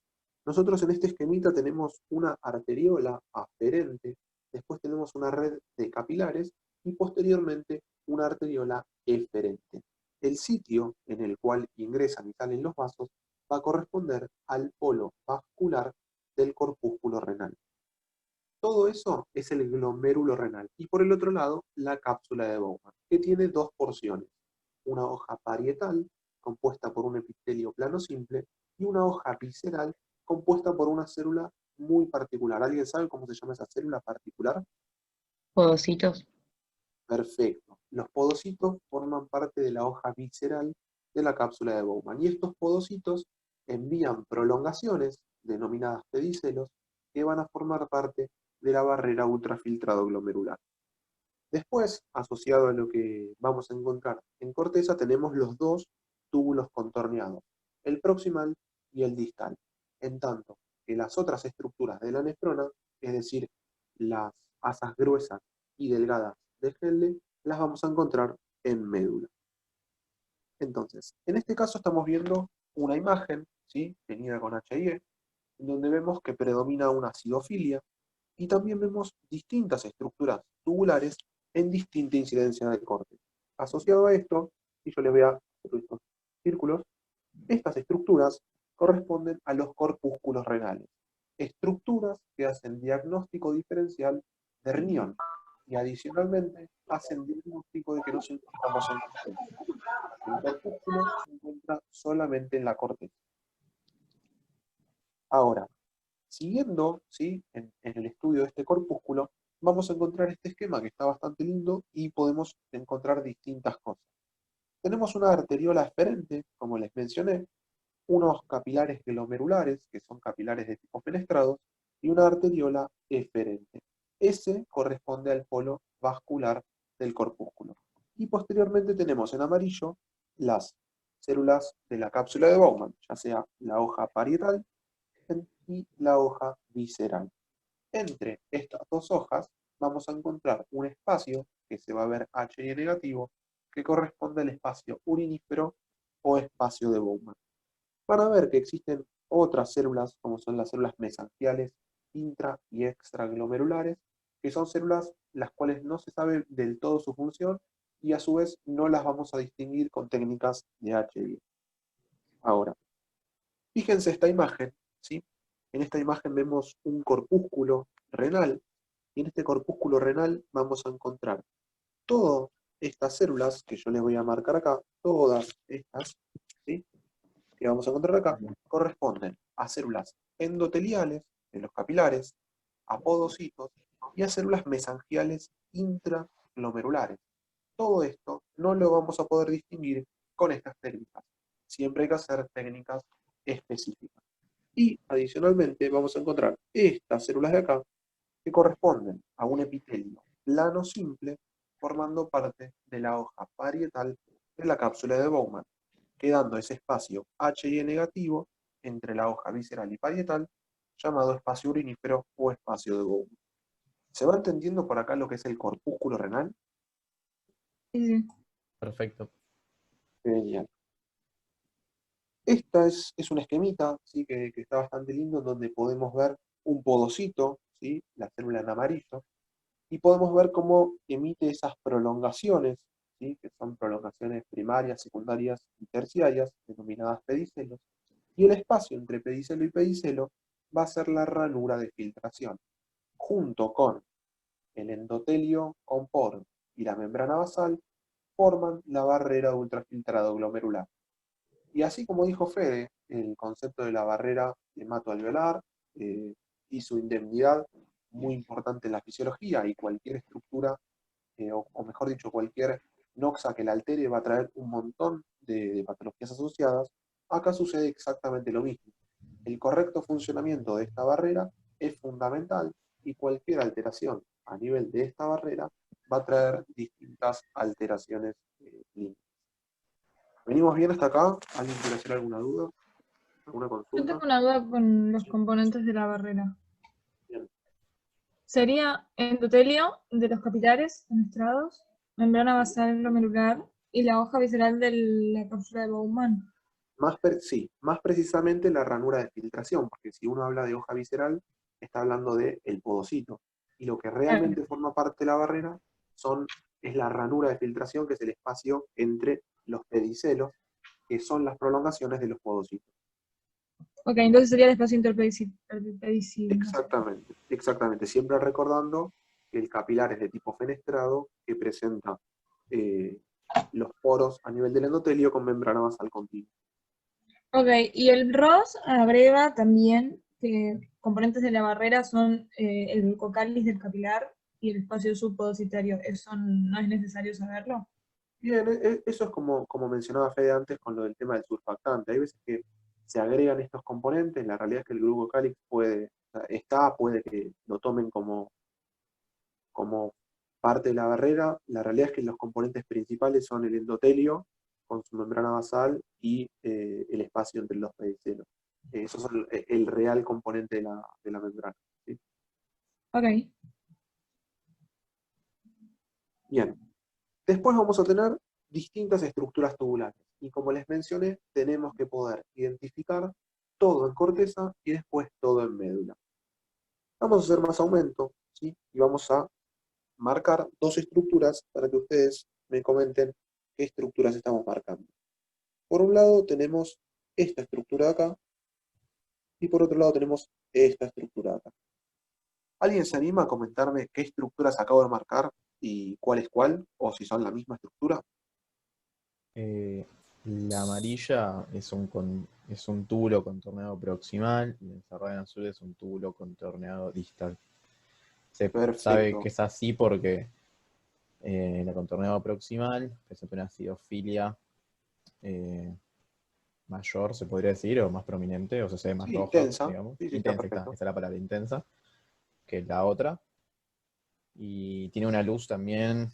Nosotros en este esquemita tenemos una arteriola aferente, después tenemos una red de capilares y posteriormente una arteriola eferente. El sitio en el cual ingresan y salen los vasos va a corresponder al polo vascular del corpúsculo renal. Todo eso es el glomérulo renal. Y por el otro lado, la cápsula de Bowman, que tiene dos porciones. Una hoja parietal, compuesta por un epitelio plano simple, y una hoja visceral, compuesta por una célula muy particular. ¿Alguien sabe cómo se llama esa célula particular? Podocitos. Perfecto. Los podocitos forman parte de la hoja visceral de la cápsula de Bowman. Y estos podocitos envían prolongaciones, denominadas pedicelos, que van a formar parte de la barrera ultrafiltrado glomerular. Después, asociado a lo que vamos a encontrar en corteza, tenemos los dos túbulos contorneados, el proximal y el distal. En tanto que las otras estructuras de la nefrona, es decir, las asas gruesas y delgadas de Henle, las vamos a encontrar en médula. Entonces, en este caso estamos viendo una imagen, ¿sí?, tenida con HIE, en donde vemos que predomina una acidofilia, y también vemos distintas estructuras tubulares en distinta incidencia de corte. Asociado a esto, y yo les voy a hacer estos círculos, estas estructuras corresponden a los corpúsculos renales, estructuras que hacen diagnóstico diferencial de riñón. Y adicionalmente hacen diagnóstico de que nos encontramos en corteza. El corpúsculo se encuentra solamente en la corteza. Ahora, siguiendo, ¿sí?, en el estudio de este corpúsculo, vamos a encontrar este esquema que está bastante lindo y podemos encontrar distintas cosas. Tenemos una arteriola eferente, como les mencioné, unos capilares glomerulares, que son capilares de tipo fenestrados, y una arteriola eferente. Ese corresponde al polo vascular del corpúsculo. Y posteriormente tenemos en amarillo las células de la cápsula de Bowman, ya sea la hoja parietal y la hoja visceral. Entre estas dos hojas vamos a encontrar un espacio que se va a ver He negativo, que corresponde al espacio urinífero o espacio de Bowman. Van a ver que existen otras células, como son las células mesangiales, intra y extraglomerulares, que son células las cuales no se sabe del todo su función y a su vez no las vamos a distinguir con técnicas de HI. Ahora, fíjense esta imagen, ¿sí? En esta imagen vemos un corpúsculo renal, y en este corpúsculo renal vamos a encontrar todas estas células, que yo les voy a marcar acá, todas estas, ¿sí?, que vamos a encontrar acá, corresponden a células endoteliales de los capilares, a podocitos y a células mesangiales intraglomerulares. Todo esto no lo vamos a poder distinguir con estas técnicas. Siempre hay que hacer técnicas específicas. Y adicionalmente vamos a encontrar estas células de acá que corresponden a un epitelio plano simple formando parte de la hoja parietal de la cápsula de Bowman, quedando ese espacio He negativo entre la hoja visceral y parietal, llamado espacio urinífero o espacio de Bowman. ¿Se va entendiendo por acá lo que es el corpúsculo renal? Sí. Perfecto. Genial. Esta es una esquemita, ¿sí?, que está bastante lindo, en donde podemos ver un podocito, ¿sí?, la célula en amarillo, y podemos ver cómo emite esas prolongaciones, ¿sí?, que son prolongaciones primarias, secundarias y terciarias, denominadas pedicelos, y el espacio entre pedicelo y pedicelo va a ser la ranura de filtración, junto con el endotelio con poro y la membrana basal, forman la barrera de ultrafiltrado glomerular. Y así como dijo Fede, el concepto de la barrera hematoalveolar y su indemnidad, muy importante en la fisiología, y cualquier estructura, o mejor dicho, cualquier noxa que la altere va a traer un montón de patologías asociadas. Acá sucede exactamente lo mismo. El correcto funcionamiento de esta barrera es fundamental y cualquier alteración a nivel de esta barrera va a traer distintas alteraciones clínicas. ¿Venimos bien hasta acá? ¿Alguien quiere hacer alguna duda? ¿Alguna Yo consulta? tengo una duda con los componentes de la barrera. Bien. Sería endotelio de los capilares fenestrados, membrana basal glomerular y la hoja visceral de la cápsula de Bowman. Sí, más precisamente la ranura de filtración, porque si uno habla de hoja visceral, está hablando del podocito. Y lo que realmente forma parte de la barrera es la ranura de filtración, que es el espacio entre los pedicelos, que son las prolongaciones de los podocitos. Ok, entonces sería el espacio interpedicil. Exactamente, exactamente. Siempre recordando que el capilar es de tipo fenestrado, que presenta los poros a nivel del endotelio con membrana basal continua. Ok, y el ROS agrega también que componentes de la barrera son el glucocáliz del capilar y el espacio subpodocitario. ¿Eso no es necesario saberlo? Bien, eso es como mencionaba Fede antes con lo del tema del surfactante. Hay veces que se agregan estos componentes, la realidad es que el glucocálix puede que lo tomen como parte de la barrera. La realidad es que los componentes principales son el endotelio con su membrana basal y el espacio entre los pedicelos. Esos son el real componente de la membrana, ¿sí? Ok. Bien. Después vamos a tener distintas estructuras tubulares. Y como les mencioné, tenemos que poder identificar todo en corteza y después todo en médula. Vamos a hacer más aumento, ¿sí? Y vamos a marcar dos estructuras para que ustedes me comenten qué estructuras estamos marcando. Por un lado tenemos esta estructura de acá, y por otro lado tenemos esta estructura de acá. ¿Alguien se anima a comentarme qué estructuras acabo de marcar y cuál es cuál? O si son la misma estructura. La amarilla es un túbulo contorneado proximal y el cerrado en azul es un túbulo contorneado distal. Se sabe Perfecto. que es así porque la contorneado proximal presenta una acidofilia mayor, se podría decir, o más prominente, o sea, se ve más Sí, roja, intensa. digamos. Sí, sí, está Intensa, perfecto. esa es la palabra, intensa, que la otra. Y tiene una luz también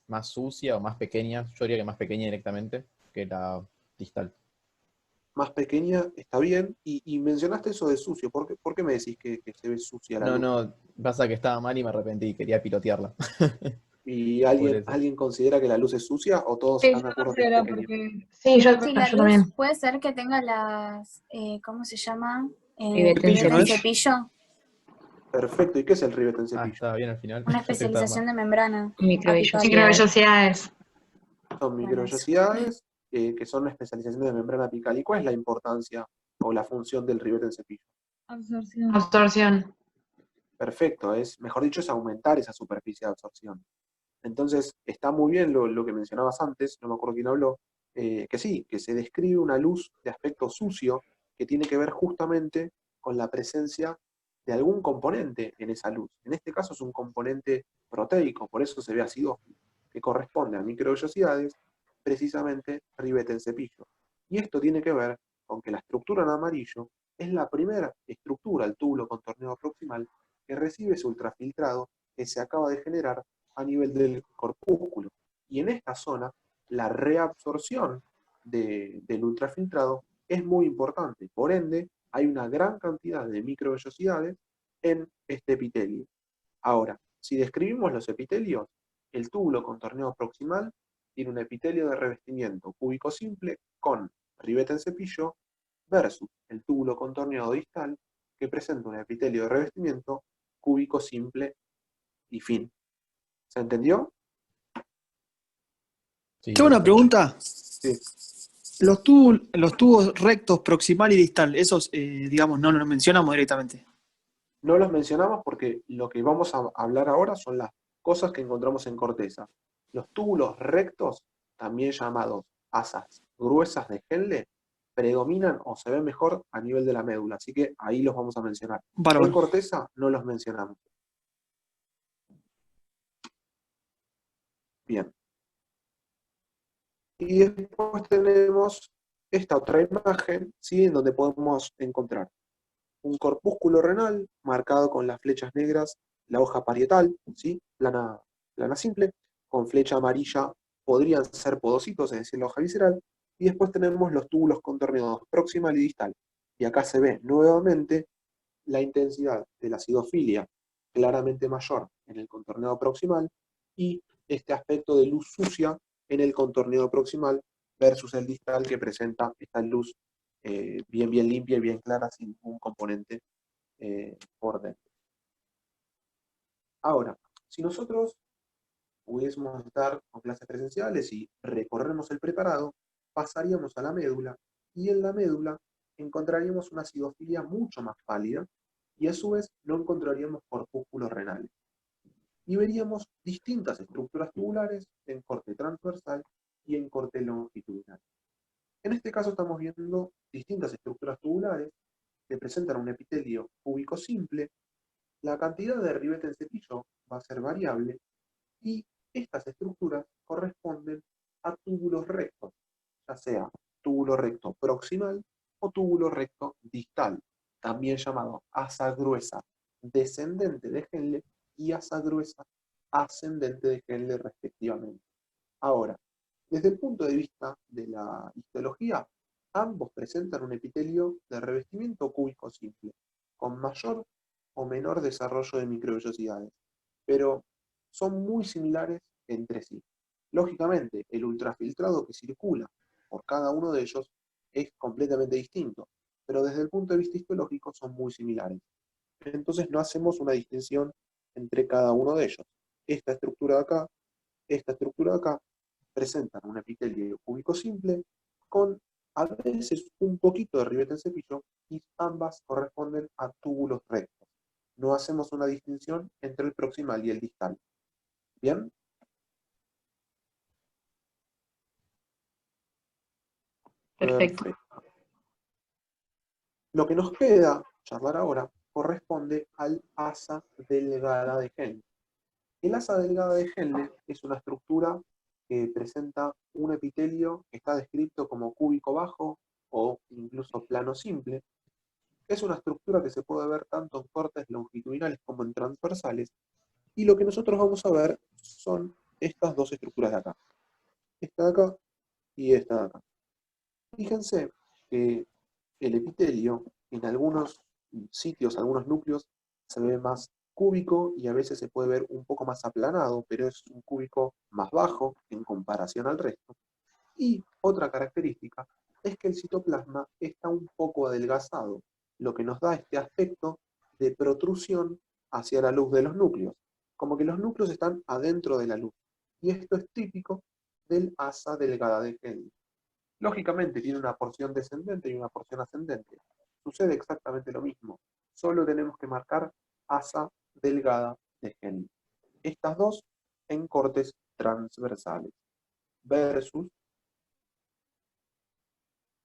más sucia o más pequeña, yo diría que más pequeña directamente, que la distal. Más pequeña, está bien. Y mencionaste eso de sucio. ¿Por qué me decís que se ve sucia la No, luz? no, pasa que estaba mal y me arrepentí, quería pilotearla. ¿Y Por alguien, eso. alguien considera que la luz es sucia o todos Sí, están de yo acuerdo que es considero pequeña? porque... Sí, Sí, la yo luz también. puede ser que tenga las, ¿cómo se llama? Rivete en Cepillo, ¿no Rivete en es? cepillo, Perfecto. ¿Y qué es el ribete en Ah, cepillo? estaba bien al final. una Yo que estaba mal. especialización de membrana apical. Microvellosidades. Son Bueno, eso. microvellosidades que son una especialización de membrana apical. ¿Y cuál es la importancia o la función del ribete en cepillo? Absorción. Absorción. Perfecto, mejor dicho, es aumentar esa superficie de absorción. Entonces, está muy bien lo que mencionabas antes, no me acuerdo quién habló, que sí, que se describe una luz de aspecto sucio que tiene que ver justamente con la presencia de algún componente en esa luz. En este caso es un componente proteico, por eso se ve acidófilo, que corresponde a microvellosidades, precisamente ribete en cepillo. Y esto tiene que ver con que la estructura en amarillo es la primera estructura, el túbulo contorneado proximal, que recibe ese ultrafiltrado que se acaba de generar a nivel del corpúsculo. Y en esta zona, la reabsorción del ultrafiltrado es muy importante. Por ende, hay una gran cantidad de microvellosidades en este epitelio. Ahora, si describimos los epitelios, el túbulo contorneado proximal tiene un epitelio de revestimiento cúbico simple con ribete en cepillo versus el túbulo contorneado distal que presenta un epitelio de revestimiento cúbico simple y fin. ¿Se entendió? Sí, Tengo una perfecto. pregunta. Sí. Los tubos rectos, proximal y distal, esos, digamos, no los mencionamos directamente. No los mencionamos porque lo que vamos a hablar ahora son las cosas que encontramos en corteza. Los túbulos rectos, también llamados asas gruesas de Henle, predominan o se ven mejor a nivel de la médula, así que ahí los vamos a mencionar. En Bárbaro. corteza no los mencionamos. Bien. Y después tenemos esta otra imagen, ¿sí? En donde podemos encontrar un corpúsculo renal marcado con las flechas negras, la hoja parietal, ¿sí? Plana simple, con flecha amarilla podrían ser podocitos, es decir, la hoja visceral, y después tenemos los túbulos contorneados proximal y distal. Y acá se ve nuevamente la intensidad de la acidofilia claramente mayor en el contorneado proximal y este aspecto de luz sucia en el contorneado proximal versus el distal que presenta esta luz bien limpia y bien clara sin ningún componente por dentro. Ahora, si nosotros pudiésemos estar con clases presenciales y recorrernos el preparado, pasaríamos a la médula y en la médula encontraríamos una acidofilia mucho más pálida y a su vez no encontraríamos corpúsculos renales. Y veríamos distintas estructuras tubulares en corte transversal y en corte longitudinal. En este caso estamos viendo distintas estructuras tubulares que presentan un epitelio cúbico simple. La cantidad de ribete en cepillo va a ser variable y estas estructuras corresponden a túbulos rectos, ya sea túbulo recto proximal o túbulo recto distal, también llamado asa gruesa descendente de Henle y asa gruesa ascendente de Henle respectivamente. Ahora, desde el punto de vista de la histología, ambos presentan un epitelio de revestimiento cúbico simple, con mayor o menor desarrollo de microvellosidades, pero son muy similares entre sí. Lógicamente, el ultrafiltrado que circula por cada uno de ellos es completamente distinto, pero desde el punto de vista histológico son muy similares. Entonces no hacemos una distinción entre cada uno de ellos. Esta estructura de acá, esta estructura de acá, presentan un epitelio cúbico simple con a veces un poquito de ribete en cepillo y ambas corresponden a túbulos rectos. no hacemos una distinción entre el proximal y el distal. ¿Bien? Perfecto. Lo que nos queda charlar ahora corresponde al asa delgada de Henle. El asa delgada de Henle es una estructura que presenta un epitelio que está descrito como cúbico bajo o incluso plano simple. Es una estructura que se puede ver tanto en cortes longitudinales como en transversales, y lo que nosotros vamos a ver son estas dos estructuras de acá. Esta de acá y esta de acá. Fíjense que el epitelio en algunos sitios, algunos núcleos, se ve más cúbico y a veces se puede ver un poco más aplanado, pero es un cúbico más bajo en comparación al resto. Y otra característica es que el citoplasma está un poco adelgazado, lo que nos da este aspecto de protrusión hacia la luz de los núcleos, como que los núcleos están adentro de la luz. Y esto es típico del asa delgada de Henle. Lógicamente tiene una porción descendente y una porción ascendente. Sucede exactamente lo mismo, solo tenemos que marcar asa delgada de Henle. Estas dos en cortes transversales, versus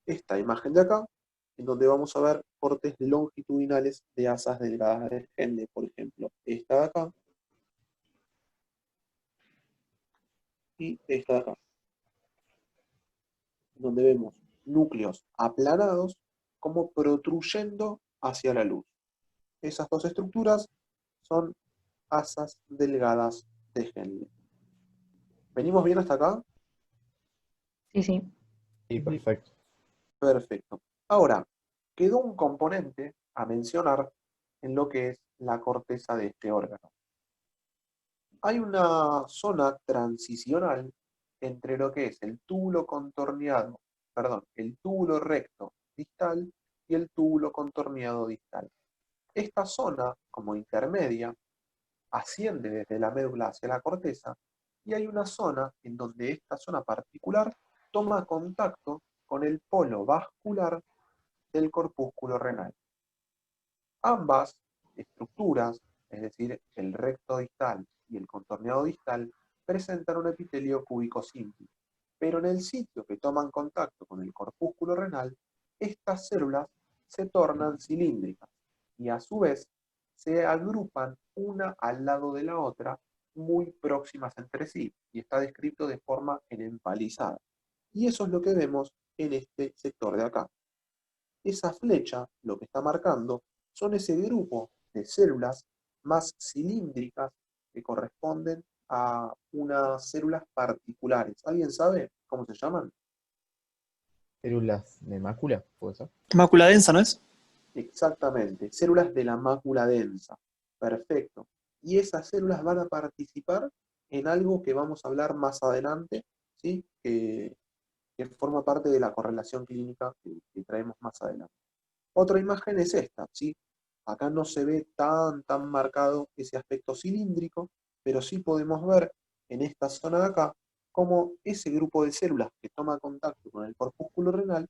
esta imagen de acá, en donde vamos a ver cortes longitudinales de asas delgadas de Henle, por ejemplo, esta de acá y esta de acá, donde vemos núcleos aplanados como protruyendo hacia la luz. Esas dos estructuras son asas delgadas de Henle. ¿Venimos bien hasta acá? Sí, sí. Sí, perfecto. Perfecto. Ahora, quedó un componente a mencionar en lo que es la corteza de este órgano. Hay una zona transicional entre lo que es el túbulo contorneado, perdón, el túbulo recto distal y el túbulo contorneado distal. Esta zona, como intermedia, asciende desde la médula hacia la corteza, y hay una zona en donde esta zona particular toma contacto con el polo vascular del corpúsculo renal. Ambas estructuras, es decir, el recto distal y el contorneado distal, presentan un epitelio cúbico simple, pero en el sitio que toman contacto con el corpúsculo renal, estas células se tornan cilíndricas y a su vez se agrupan una al lado de la otra, muy próximas entre sí, y está descrito de forma empalizada. Y eso es lo que vemos en este sector de acá. Esa flecha lo que está marcando son ese grupo de células más cilíndricas que corresponden a unas células particulares. ¿Alguien sabe cómo se llaman? Células de mácula, ¿puede ser? Mácula densa, ¿no es? Exactamente, células de la mácula densa. Perfecto. Y esas células van a participar en algo que vamos a hablar más adelante, ¿sí? Que forma parte de la correlación clínica que traemos más adelante. Otra imagen es esta, ¿sí? Acá no se ve tan marcado ese aspecto cilíndrico, pero sí podemos ver en esta zona de acá cómo ese grupo de células que toma contacto con el corpúsculo renal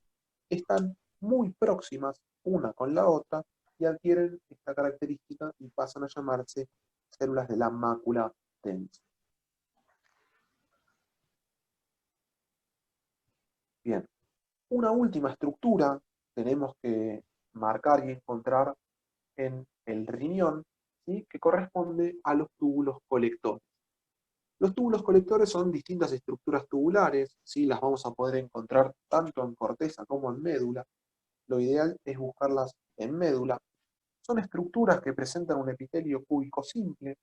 están muy próximas una con la otra y adquieren esta característica y pasan a llamarse células de la mácula densa. Bien, una última estructura tenemos que marcar y encontrar en el riñón, ¿sí? Que corresponde a los túbulos colectores. Los túbulos colectores son distintas estructuras tubulares, ¿sí? Las vamos a poder encontrar tanto en corteza como en médula. Lo ideal es buscarlas en médula. Son estructuras que presentan un epitelio cúbico simple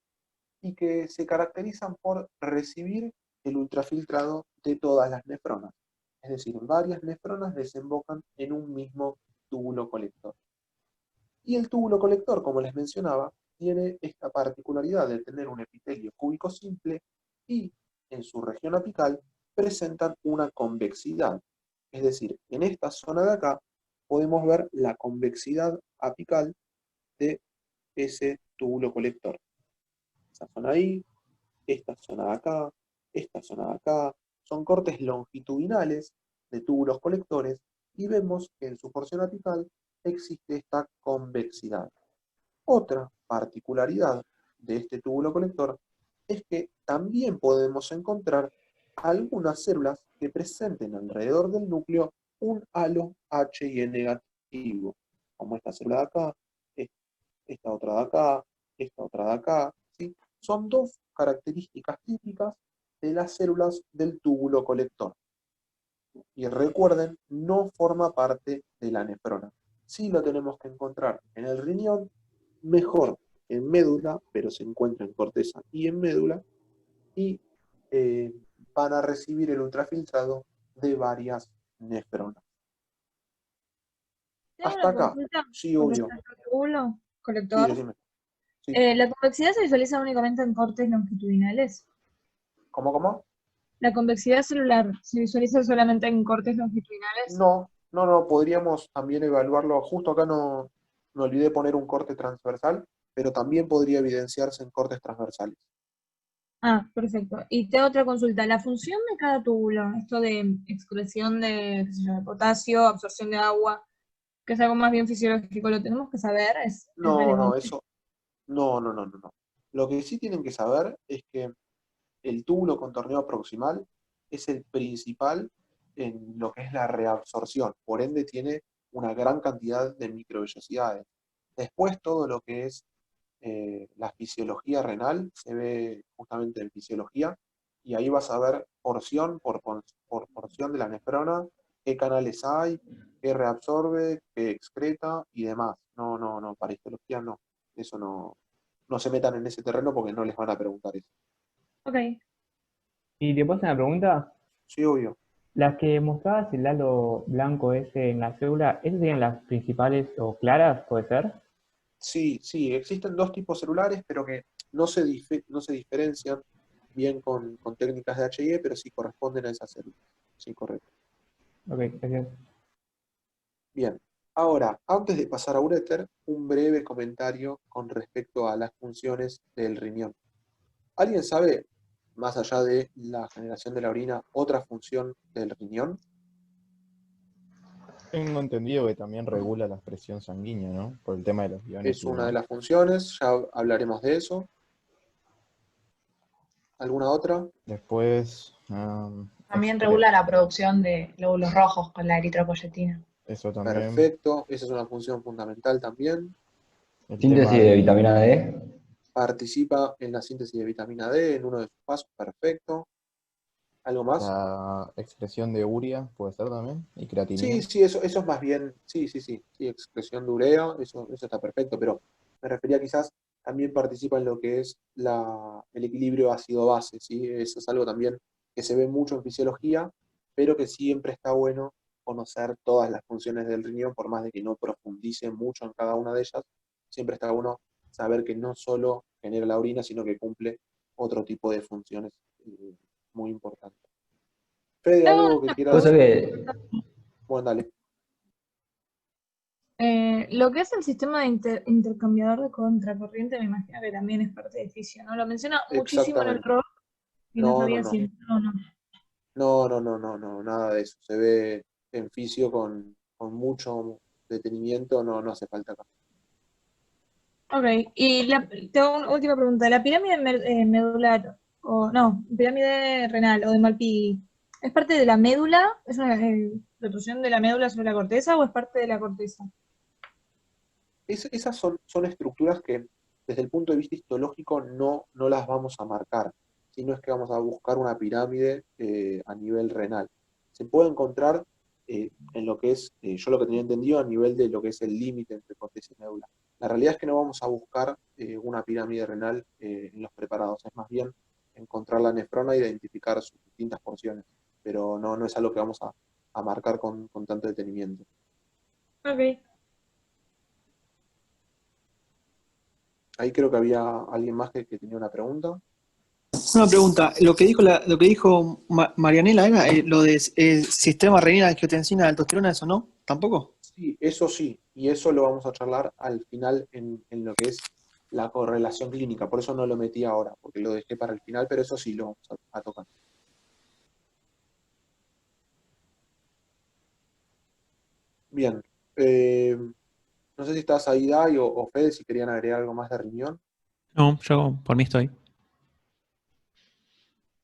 y que se caracterizan por recibir el ultrafiltrado de todas las nefronas. Es decir, varias nefronas desembocan en un mismo túbulo colector. Y el túbulo colector, como les mencionaba, tiene esta particularidad de tener un epitelio cúbico simple y en su región apical presentan una convexidad. Es decir, en esta zona de acá podemos ver la convexidad apical de ese túbulo colector. Esa zona ahí, esta zona de acá, esta zona de acá, son cortes longitudinales de túbulos colectores y vemos que en su porción apical existe esta convexidad. Otra particularidad de este túbulo colector es que también podemos encontrar algunas células que presenten alrededor del núcleo un halo HI negativo, como esta célula de acá, esta otra de acá, esta otra de acá, ¿sí? Son dos características típicas de las células del túbulo colector. Y recuerden, no forma parte de la nefrona. Sí lo tenemos que encontrar en el riñón, mejor en médula, pero se encuentra en corteza y en médula, y van a recibir el ultrafiltrado de varias nefronas. Tengo Hasta una acá, consulta sí, con obvio. respecto al túbulo Sí, colector. decime. Sí. ¿La convexidad se visualiza únicamente en cortes longitudinales? ¿Cómo? ¿La convexidad celular se visualiza solamente en cortes longitudinales? No, podríamos también evaluarlo. Justo acá no me olvidé poner un corte transversal, pero también podría evidenciarse en cortes transversales. Ah, perfecto. Y te hago otra consulta. La función de cada túbulo, esto de excreción de, qué sé yo, de potasio, absorción de agua, que es algo más bien fisiológico, lo tenemos que saber, es No, relevante. eso, no. Lo que sí tienen que saber es que el túbulo con torneo proximal es el principal en lo que es la reabsorción, por ende tiene una gran cantidad de microvellosidades. Después todo lo que es la fisiología renal se ve justamente en fisiología, y ahí vas a ver porción por porción de la nefrona, qué canales hay, qué reabsorbe, qué excreta y demás. No, para histología no. Eso no se metan en ese terreno porque no les van a preguntar eso. Ok. Y te puedo hacer una pregunta. Sí, obvio. Las que mostrabas el halo blanco ese en la célula, ¿esas serían las principales o claras, puede ser? Sí, existen dos tipos celulares, pero que no se diferencian bien con técnicas de HIE, pero sí corresponden a esas células. Sí, correcto. Ok, gracias. Bien. Ahora, antes de pasar a uréter, un breve comentario con respecto a las funciones del riñón. ¿Alguien sabe, más allá de la generación de la orina, otra función del riñón? Tengo entendido que también regula la presión sanguínea, ¿no? Por el tema de los iones Es y una de demás. las funciones, ya hablaremos de eso. ¿Alguna otra? Después, También regula la producción de glóbulos rojos con la eritropoyetina. eso también. Perfecto, esa es una función fundamental también. El Síntesis tema de del, vitamina D. Participa en la síntesis de vitamina D en uno de sus pasos, perfecto. ¿Algo más? la expresión de urea, puede ser también, y creatinina. Sí, eso es más bien, sí, expresión de urea, eso está perfecto, pero me refería quizás también participa en lo que es el equilibrio ácido-base, ¿sí? Eso es algo también que se ve mucho en fisiología, pero que siempre está bueno conocer todas las funciones del riñón, por más de que no profundice mucho en cada una de ellas, siempre está bueno saber que no solo genera la orina, sino que cumple otro tipo de funciones muy importantes. Fede, Tengo ¿algo que una Cosa quieras? que, Bueno, dale. Lo que es el sistema de intercambiador de contracorriente, me imagino que también es parte de fisio, ¿no? Lo menciona muchísimo en el Exactamente. rol y no No, no, sabía no. si no, no. No, nada de eso. Se ve en fisio con mucho detenimiento, no hace falta acá. Ok, y tengo una última pregunta. ¿La pirámide medular, o no, pirámide renal o de Malpighi, es parte de la médula? ¿Es una protrusión de la médula sobre la corteza o es parte de la corteza? Esas son estructuras que desde el punto de vista histológico no las vamos a marcar, sino es que vamos a buscar una pirámide a nivel renal. Se puede encontrar en lo que es, yo lo que tenía entendido, a nivel de lo que es el límite entre corteza y médula. La realidad es que no vamos a buscar una pirámide renal en los preparados, es más bien encontrar la nefrona e identificar sus distintas porciones, pero no es algo que vamos a marcar con tanto detenimiento. Ok. Ahí creo que había alguien más que tenía una pregunta. Una pregunta, lo que dijo Marianela era lo de sistema renina, angiotensina, aldosterona, eso no, ¿tampoco? Sí, y eso lo vamos a charlar al final en lo que es la correlación clínica, por eso no lo metí ahora, porque lo dejé para el final, pero eso sí lo vamos a tocar. Bien, No sé si estás ahí, Dai, o Fede, si querían agregar algo más de riñón. No, yo por mí estoy.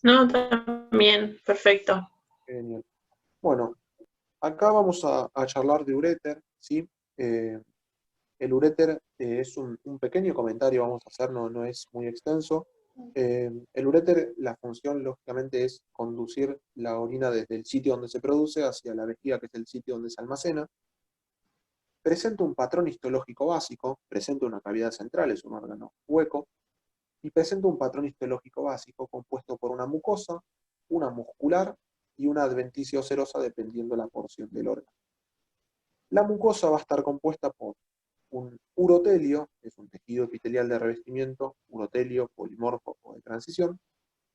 No, también, perfecto. Genial. Bueno, acá vamos a charlar de uréter, ¿sí? Eh, el uréter es un pequeño comentario, vamos a hacer, no es muy extenso. El uréter, la función lógicamente es conducir la orina desde el sitio donde se produce hacia la vejiga, que es el sitio donde se almacena. Presenta un patrón histológico básico, presenta una cavidad central, es un órgano hueco, y presenta un patrón histológico básico compuesto por una mucosa, una muscular y una adventicia o serosa, dependiendo la porción del órgano. La mucosa va a estar compuesta por un urotelio, que es un tejido epitelial de revestimiento, urotelio, polimorfo o de transición,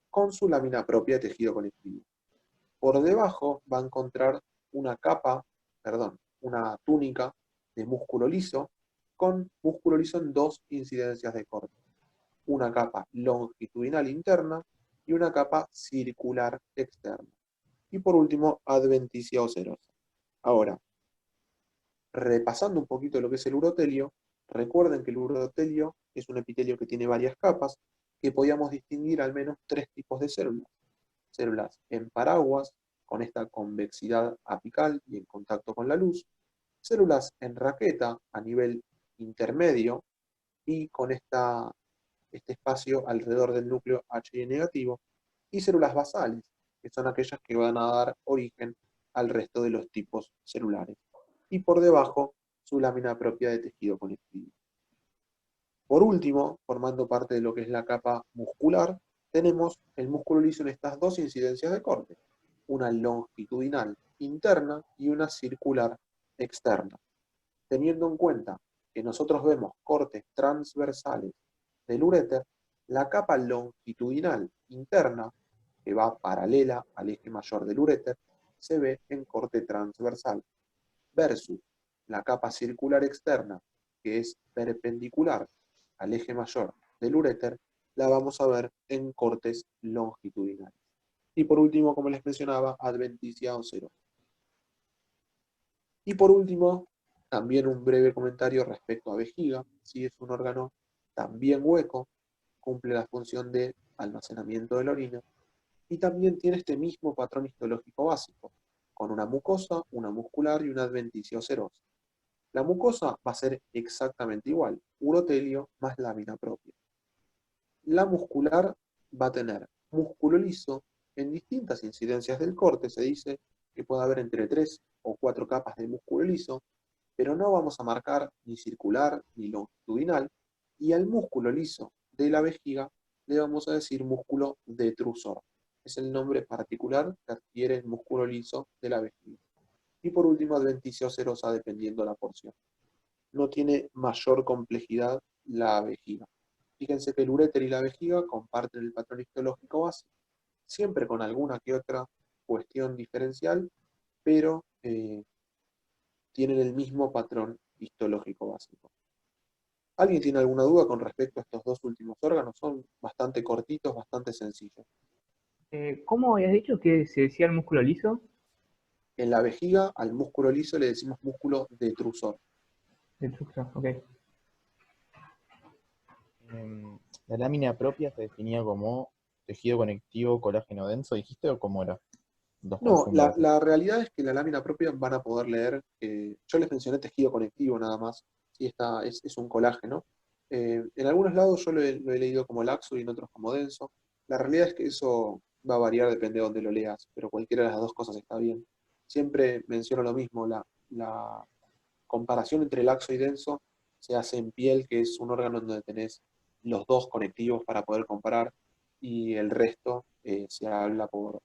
con su lámina propia de tejido conectivo. Por debajo va a encontrar una capa, una túnica de músculo liso, con músculo liso en dos incidencias de corte. Una capa longitudinal interna y una capa circular externa. Y por último, adventicia o serosa. Ahora, repasando un poquito lo que es el urotelio, recuerden que el urotelio es un epitelio que tiene varias capas, que podíamos distinguir al menos tres tipos de células. Células en paraguas, con esta convexidad apical y en contacto con la luz, células en raqueta a nivel intermedio y con este espacio alrededor del núcleo Hi negativo, y células basales, que son aquellas que van a dar origen al resto de los tipos celulares. Y por debajo, su lámina propia de tejido conectivo. Por último, formando parte de lo que es la capa muscular, tenemos el músculo liso en estas dos incidencias de corte, una longitudinal interna y una circular externa. Teniendo en cuenta que nosotros vemos cortes transversales del uréter, la capa longitudinal interna, que va paralela al eje mayor del uréter, se ve en corte transversal, versus la capa circular externa, que es perpendicular al eje mayor del uréter, la vamos a ver en cortes longitudinales. Y por último, como les mencionaba, adventicia o serosa. Y por último, también un breve comentario respecto a vejiga. Si es un órgano también hueco, cumple la función de almacenamiento de la orina, y también tiene este mismo patrón histológico básico, con una mucosa, una muscular y una adventicia o serosa. La mucosa va a ser exactamente igual, urotelio más lámina propia. La muscular va a tener músculo liso en distintas incidencias del corte, se dice que puede haber entre 3 o 4 capas de músculo liso, pero no vamos a marcar ni circular ni longitudinal, y al músculo liso de la vejiga le vamos a decir músculo detrusor. Es el nombre particular que adquiere el músculo liso de la vejiga. Y por último, adventicia o serosa, dependiendo la porción. No tiene mayor complejidad la vejiga. Fíjense que el uréter y la vejiga comparten el patrón histológico básico, siempre con alguna que otra cuestión diferencial, pero tienen el mismo patrón histológico básico. ¿Alguien tiene alguna duda con respecto a estos dos últimos órganos? Son bastante cortitos, bastante sencillos. ¿Cómo habías dicho que se decía el músculo liso? En la vejiga, al músculo liso le decimos músculo detrusor. Detrusor, ok. La lámina propia se definía como tejido conectivo colágeno denso, ¿dijiste? ¿O cómo era? Dos No, confundo. la realidad es que la lámina propia van a poder leer, yo les mencioné tejido conectivo nada más, sí, es un colágeno. En algunos lados yo lo he leído como laxo y en otros como denso. La realidad es que eso va a variar, depende de dónde lo leas, pero cualquiera de las dos cosas está bien. Siempre menciono lo mismo, la comparación entre laxo y denso se hace en piel, que es un órgano en donde tenés los dos conectivos para poder comparar, y el resto se habla por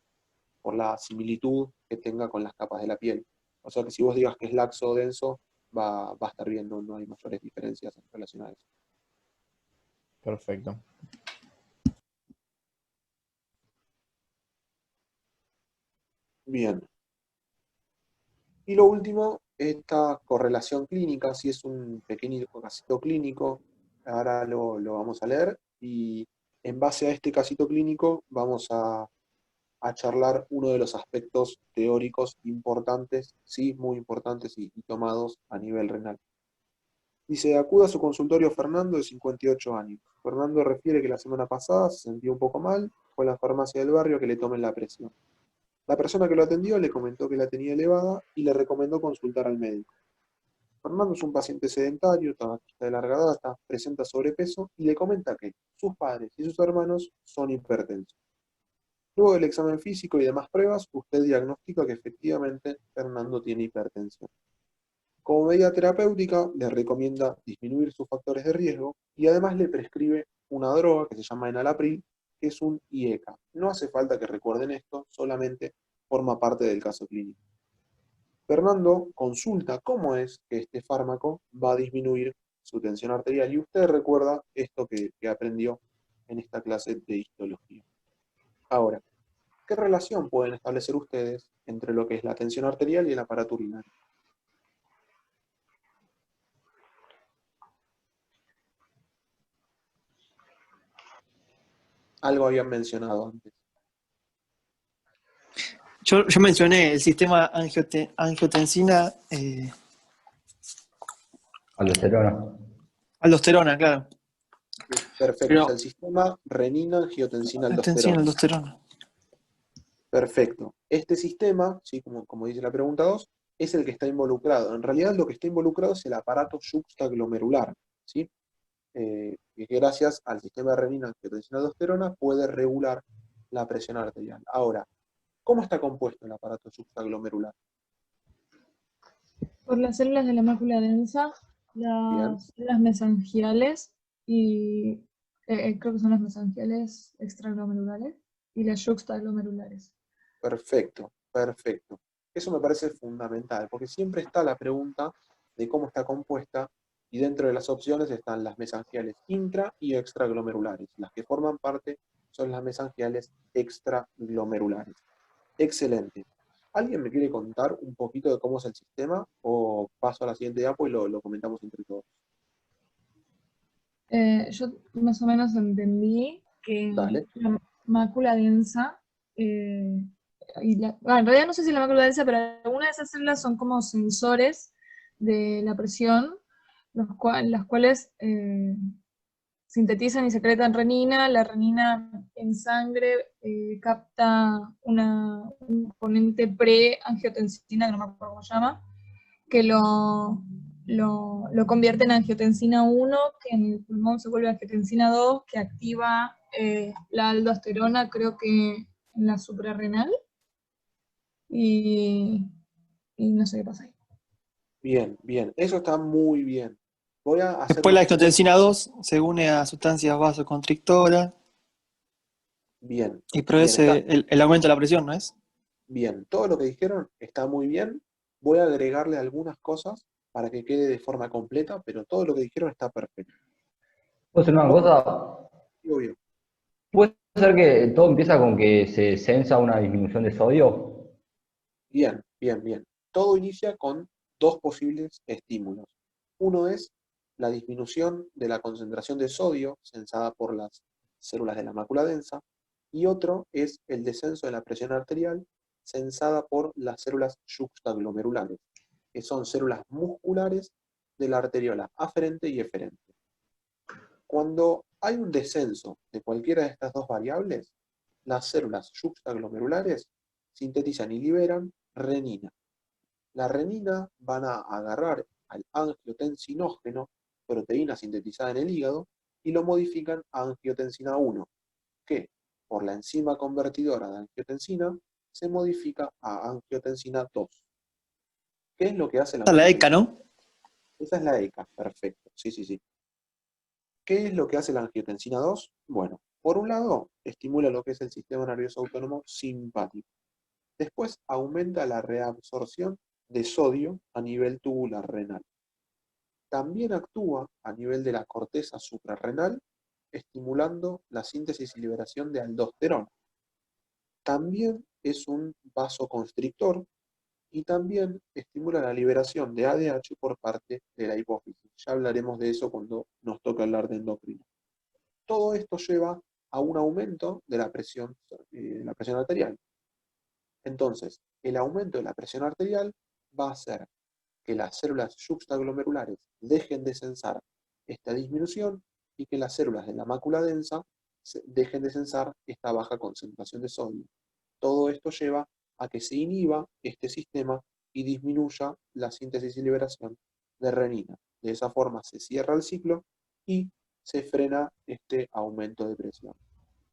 la similitud que tenga con las capas de la piel. O sea que si vos digas que es laxo o denso, va a estar bien, no hay mayores diferencias en relación a eso. Perfecto. Bien. Y lo último, esta correlación clínica, si es un pequeño casito clínico, ahora lo vamos a leer, y en base a este casito clínico vamos a charlar uno de los aspectos teóricos importantes, sí, muy importantes y tomados a nivel renal. Dice, acuda a su consultorio Fernando de 58 años. Fernando refiere que la semana pasada se sentía un poco mal, fue a la farmacia del barrio a que le tomen la presión. La persona que lo atendió le comentó que la tenía elevada y le recomendó consultar al médico. Fernando es un paciente sedentario, trabajista de larga data, presenta sobrepeso y le comenta que sus padres y sus hermanos son hipertensos. Luego del examen físico y demás pruebas, usted diagnostica que efectivamente Fernando tiene hipertensión. Como medida terapéutica, le recomienda disminuir sus factores de riesgo y además le prescribe una droga que se llama enalapril, que es un IECA. No hace falta que recuerden esto, solamente forma parte del caso clínico. Fernando consulta cómo es que este fármaco va a disminuir su tensión arterial y usted recuerda esto que aprendió en esta clase de histología. Ahora, ¿qué relación pueden establecer ustedes entre lo que es la tensión arterial y el aparato urinario? Algo habían mencionado antes. Yo mencioné el sistema angiotensina, Aldosterona. aldosterona, claro. Perfecto, Pero- es el sistema renina-angiotensina Angiotensina, aldosterona. aldosterona. Perfecto. Este sistema, ¿sí? como dice la pregunta 2, es el que está involucrado. En realidad lo que está involucrado es el aparato yuxtaglomerular, ¿sí? Que gracias al sistema de renina-angiotensina-aldosterona puede regular la presión arterial. Ahora, ¿cómo está compuesto el aparato yuxtaglomerular? Por las células de la mácula densa, Bien, las células mesangiales y creo que son las mesangiales extraglomerulares y las yuxtaglomerulares. perfecto, perfecto. Eso me parece fundamental, porque siempre está la pregunta de cómo está compuesta, y dentro de las opciones están las mesangiales intra y extraglomerulares. Las que forman parte son las mesangiales extraglomerulares. Excelente. ¿Alguien me quiere contar un poquito de cómo es el sistema? O paso a la siguiente diapo y lo comentamos entre todos. Yo más o menos entendí que Dale. la mácula densa, en realidad no sé si la mácula densa, pero algunas de esas células son como sensores de la presión, las cuales sintetizan y secretan renina. La renina en sangre capta un componente pre-angiotensina, que no me acuerdo cómo se llama, que lo convierte en angiotensina 1, que en el pulmón se vuelve angiotensina 2, que activa la aldosterona, creo que en la suprarrenal, y no sé qué pasa ahí. Bien, bien. Eso está muy bien. Voy a hacer Después la unos puntos. angiotensina 2 se une a sustancias vasoconstrictoras Bien, y bien. produce el aumento de la presión, ¿no es? Bien, todo lo que dijeron está muy bien. Voy a agregarle algunas cosas para que quede de forma completa, pero todo lo que dijeron está perfecto. ¿Puedo hacer una cosa? Sí, obvio. ¿Puede ser que todo empieza con que se sensa una disminución de sodio? Bien, bien, bien. Todo inicia con dos posibles estímulos. Uno es la disminución de la concentración de sodio sensada por las células de la mácula densa, y otro es el descenso de la presión arterial sensada por las células yuxtaglomerulares, que son células musculares de la arteriola aferente y eferente. Cuando hay un descenso de cualquiera de estas dos variables, las células yuxtaglomerulares sintetizan y liberan renina. La renina van a agarrar al angiotensinógeno, proteína sintetizada en el hígado, y lo modifican a angiotensina 1, que por la enzima convertidora de angiotensina se modifica a angiotensina 2. ¿Qué es lo que hace la Esta es la ECA, angiotensina? ¿no? Esa es la ECA, perfecto. Sí, sí, sí. ¿Qué es lo que hace la angiotensina 2? Bueno, por un lado, estimula lo que es el sistema nervioso autónomo simpático. Después aumenta la reabsorción de sodio a nivel tubular renal. También actúa a nivel de la corteza suprarrenal, estimulando la síntesis y liberación de aldosterona. También es un vasoconstrictor y también estimula la liberación de ADH por parte de la hipófisis. Ya hablaremos de eso cuando nos toque hablar de endocrino. Todo esto lleva a un aumento de la presión arterial. Entonces, el aumento de la presión arterial va a ser que las células yuxtaglomerulares dejen de sensar esta disminución y que las células de la mácula densa dejen de sensar esta baja concentración de sodio. Todo esto lleva a que se inhiba este sistema y disminuya la síntesis y liberación de renina. De esa forma se cierra el ciclo y se frena este aumento de presión.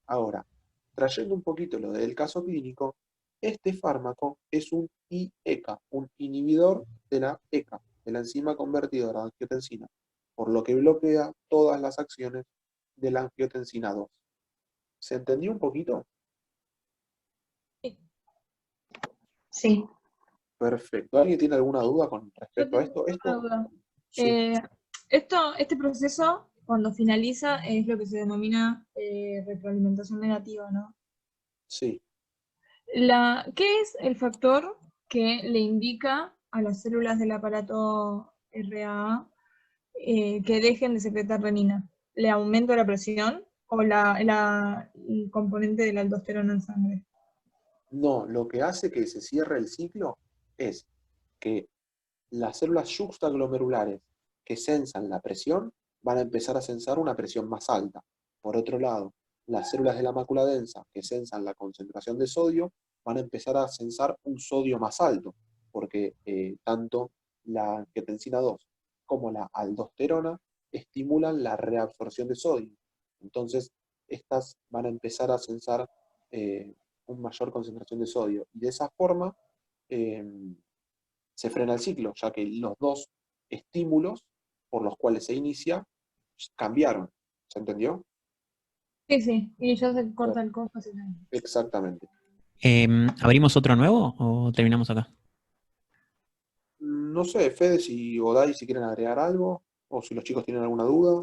Ahora, trayendo un poquito lo del caso clínico, este fármaco es un IECA, un inhibidor de la ECA, de la enzima convertidora de angiotensina, por lo que bloquea todas las acciones de la angiotensina 2. ¿Se entendió un poquito? Sí. Perfecto. ¿Alguien tiene alguna duda con Yo respecto a tengo esto? una duda. Sí. Este proceso, cuando finaliza, es lo que se denomina retroalimentación negativa, ¿no? Sí. ¿Qué es el factor que le indica a las células del aparato RAA que dejen de secretar renina? ¿Le aumenta la presión o el componente de la aldosterona en sangre? No, lo que hace que se cierre el ciclo es que las células yuxtaglomerulares que sensan la presión van a empezar a sensar una presión más alta. Por otro lado, las células de la mácula densa que sensan la concentración de sodio van a empezar a sensar un sodio más alto, porque tanto la angiotensina 2 como la aldosterona estimulan la reabsorción de sodio. Entonces, estas van a empezar a sensar una mayor concentración de sodio. Y de esa forma se frena el ciclo, ya que los dos estímulos por los cuales se inicia cambiaron. ¿Se entendió? Sí, y ya se corta el costo. Exactamente. ¿Abrimos otro nuevo o terminamos acá? No sé, Fede, si o Dai, si quieren agregar algo, o si los chicos tienen alguna duda.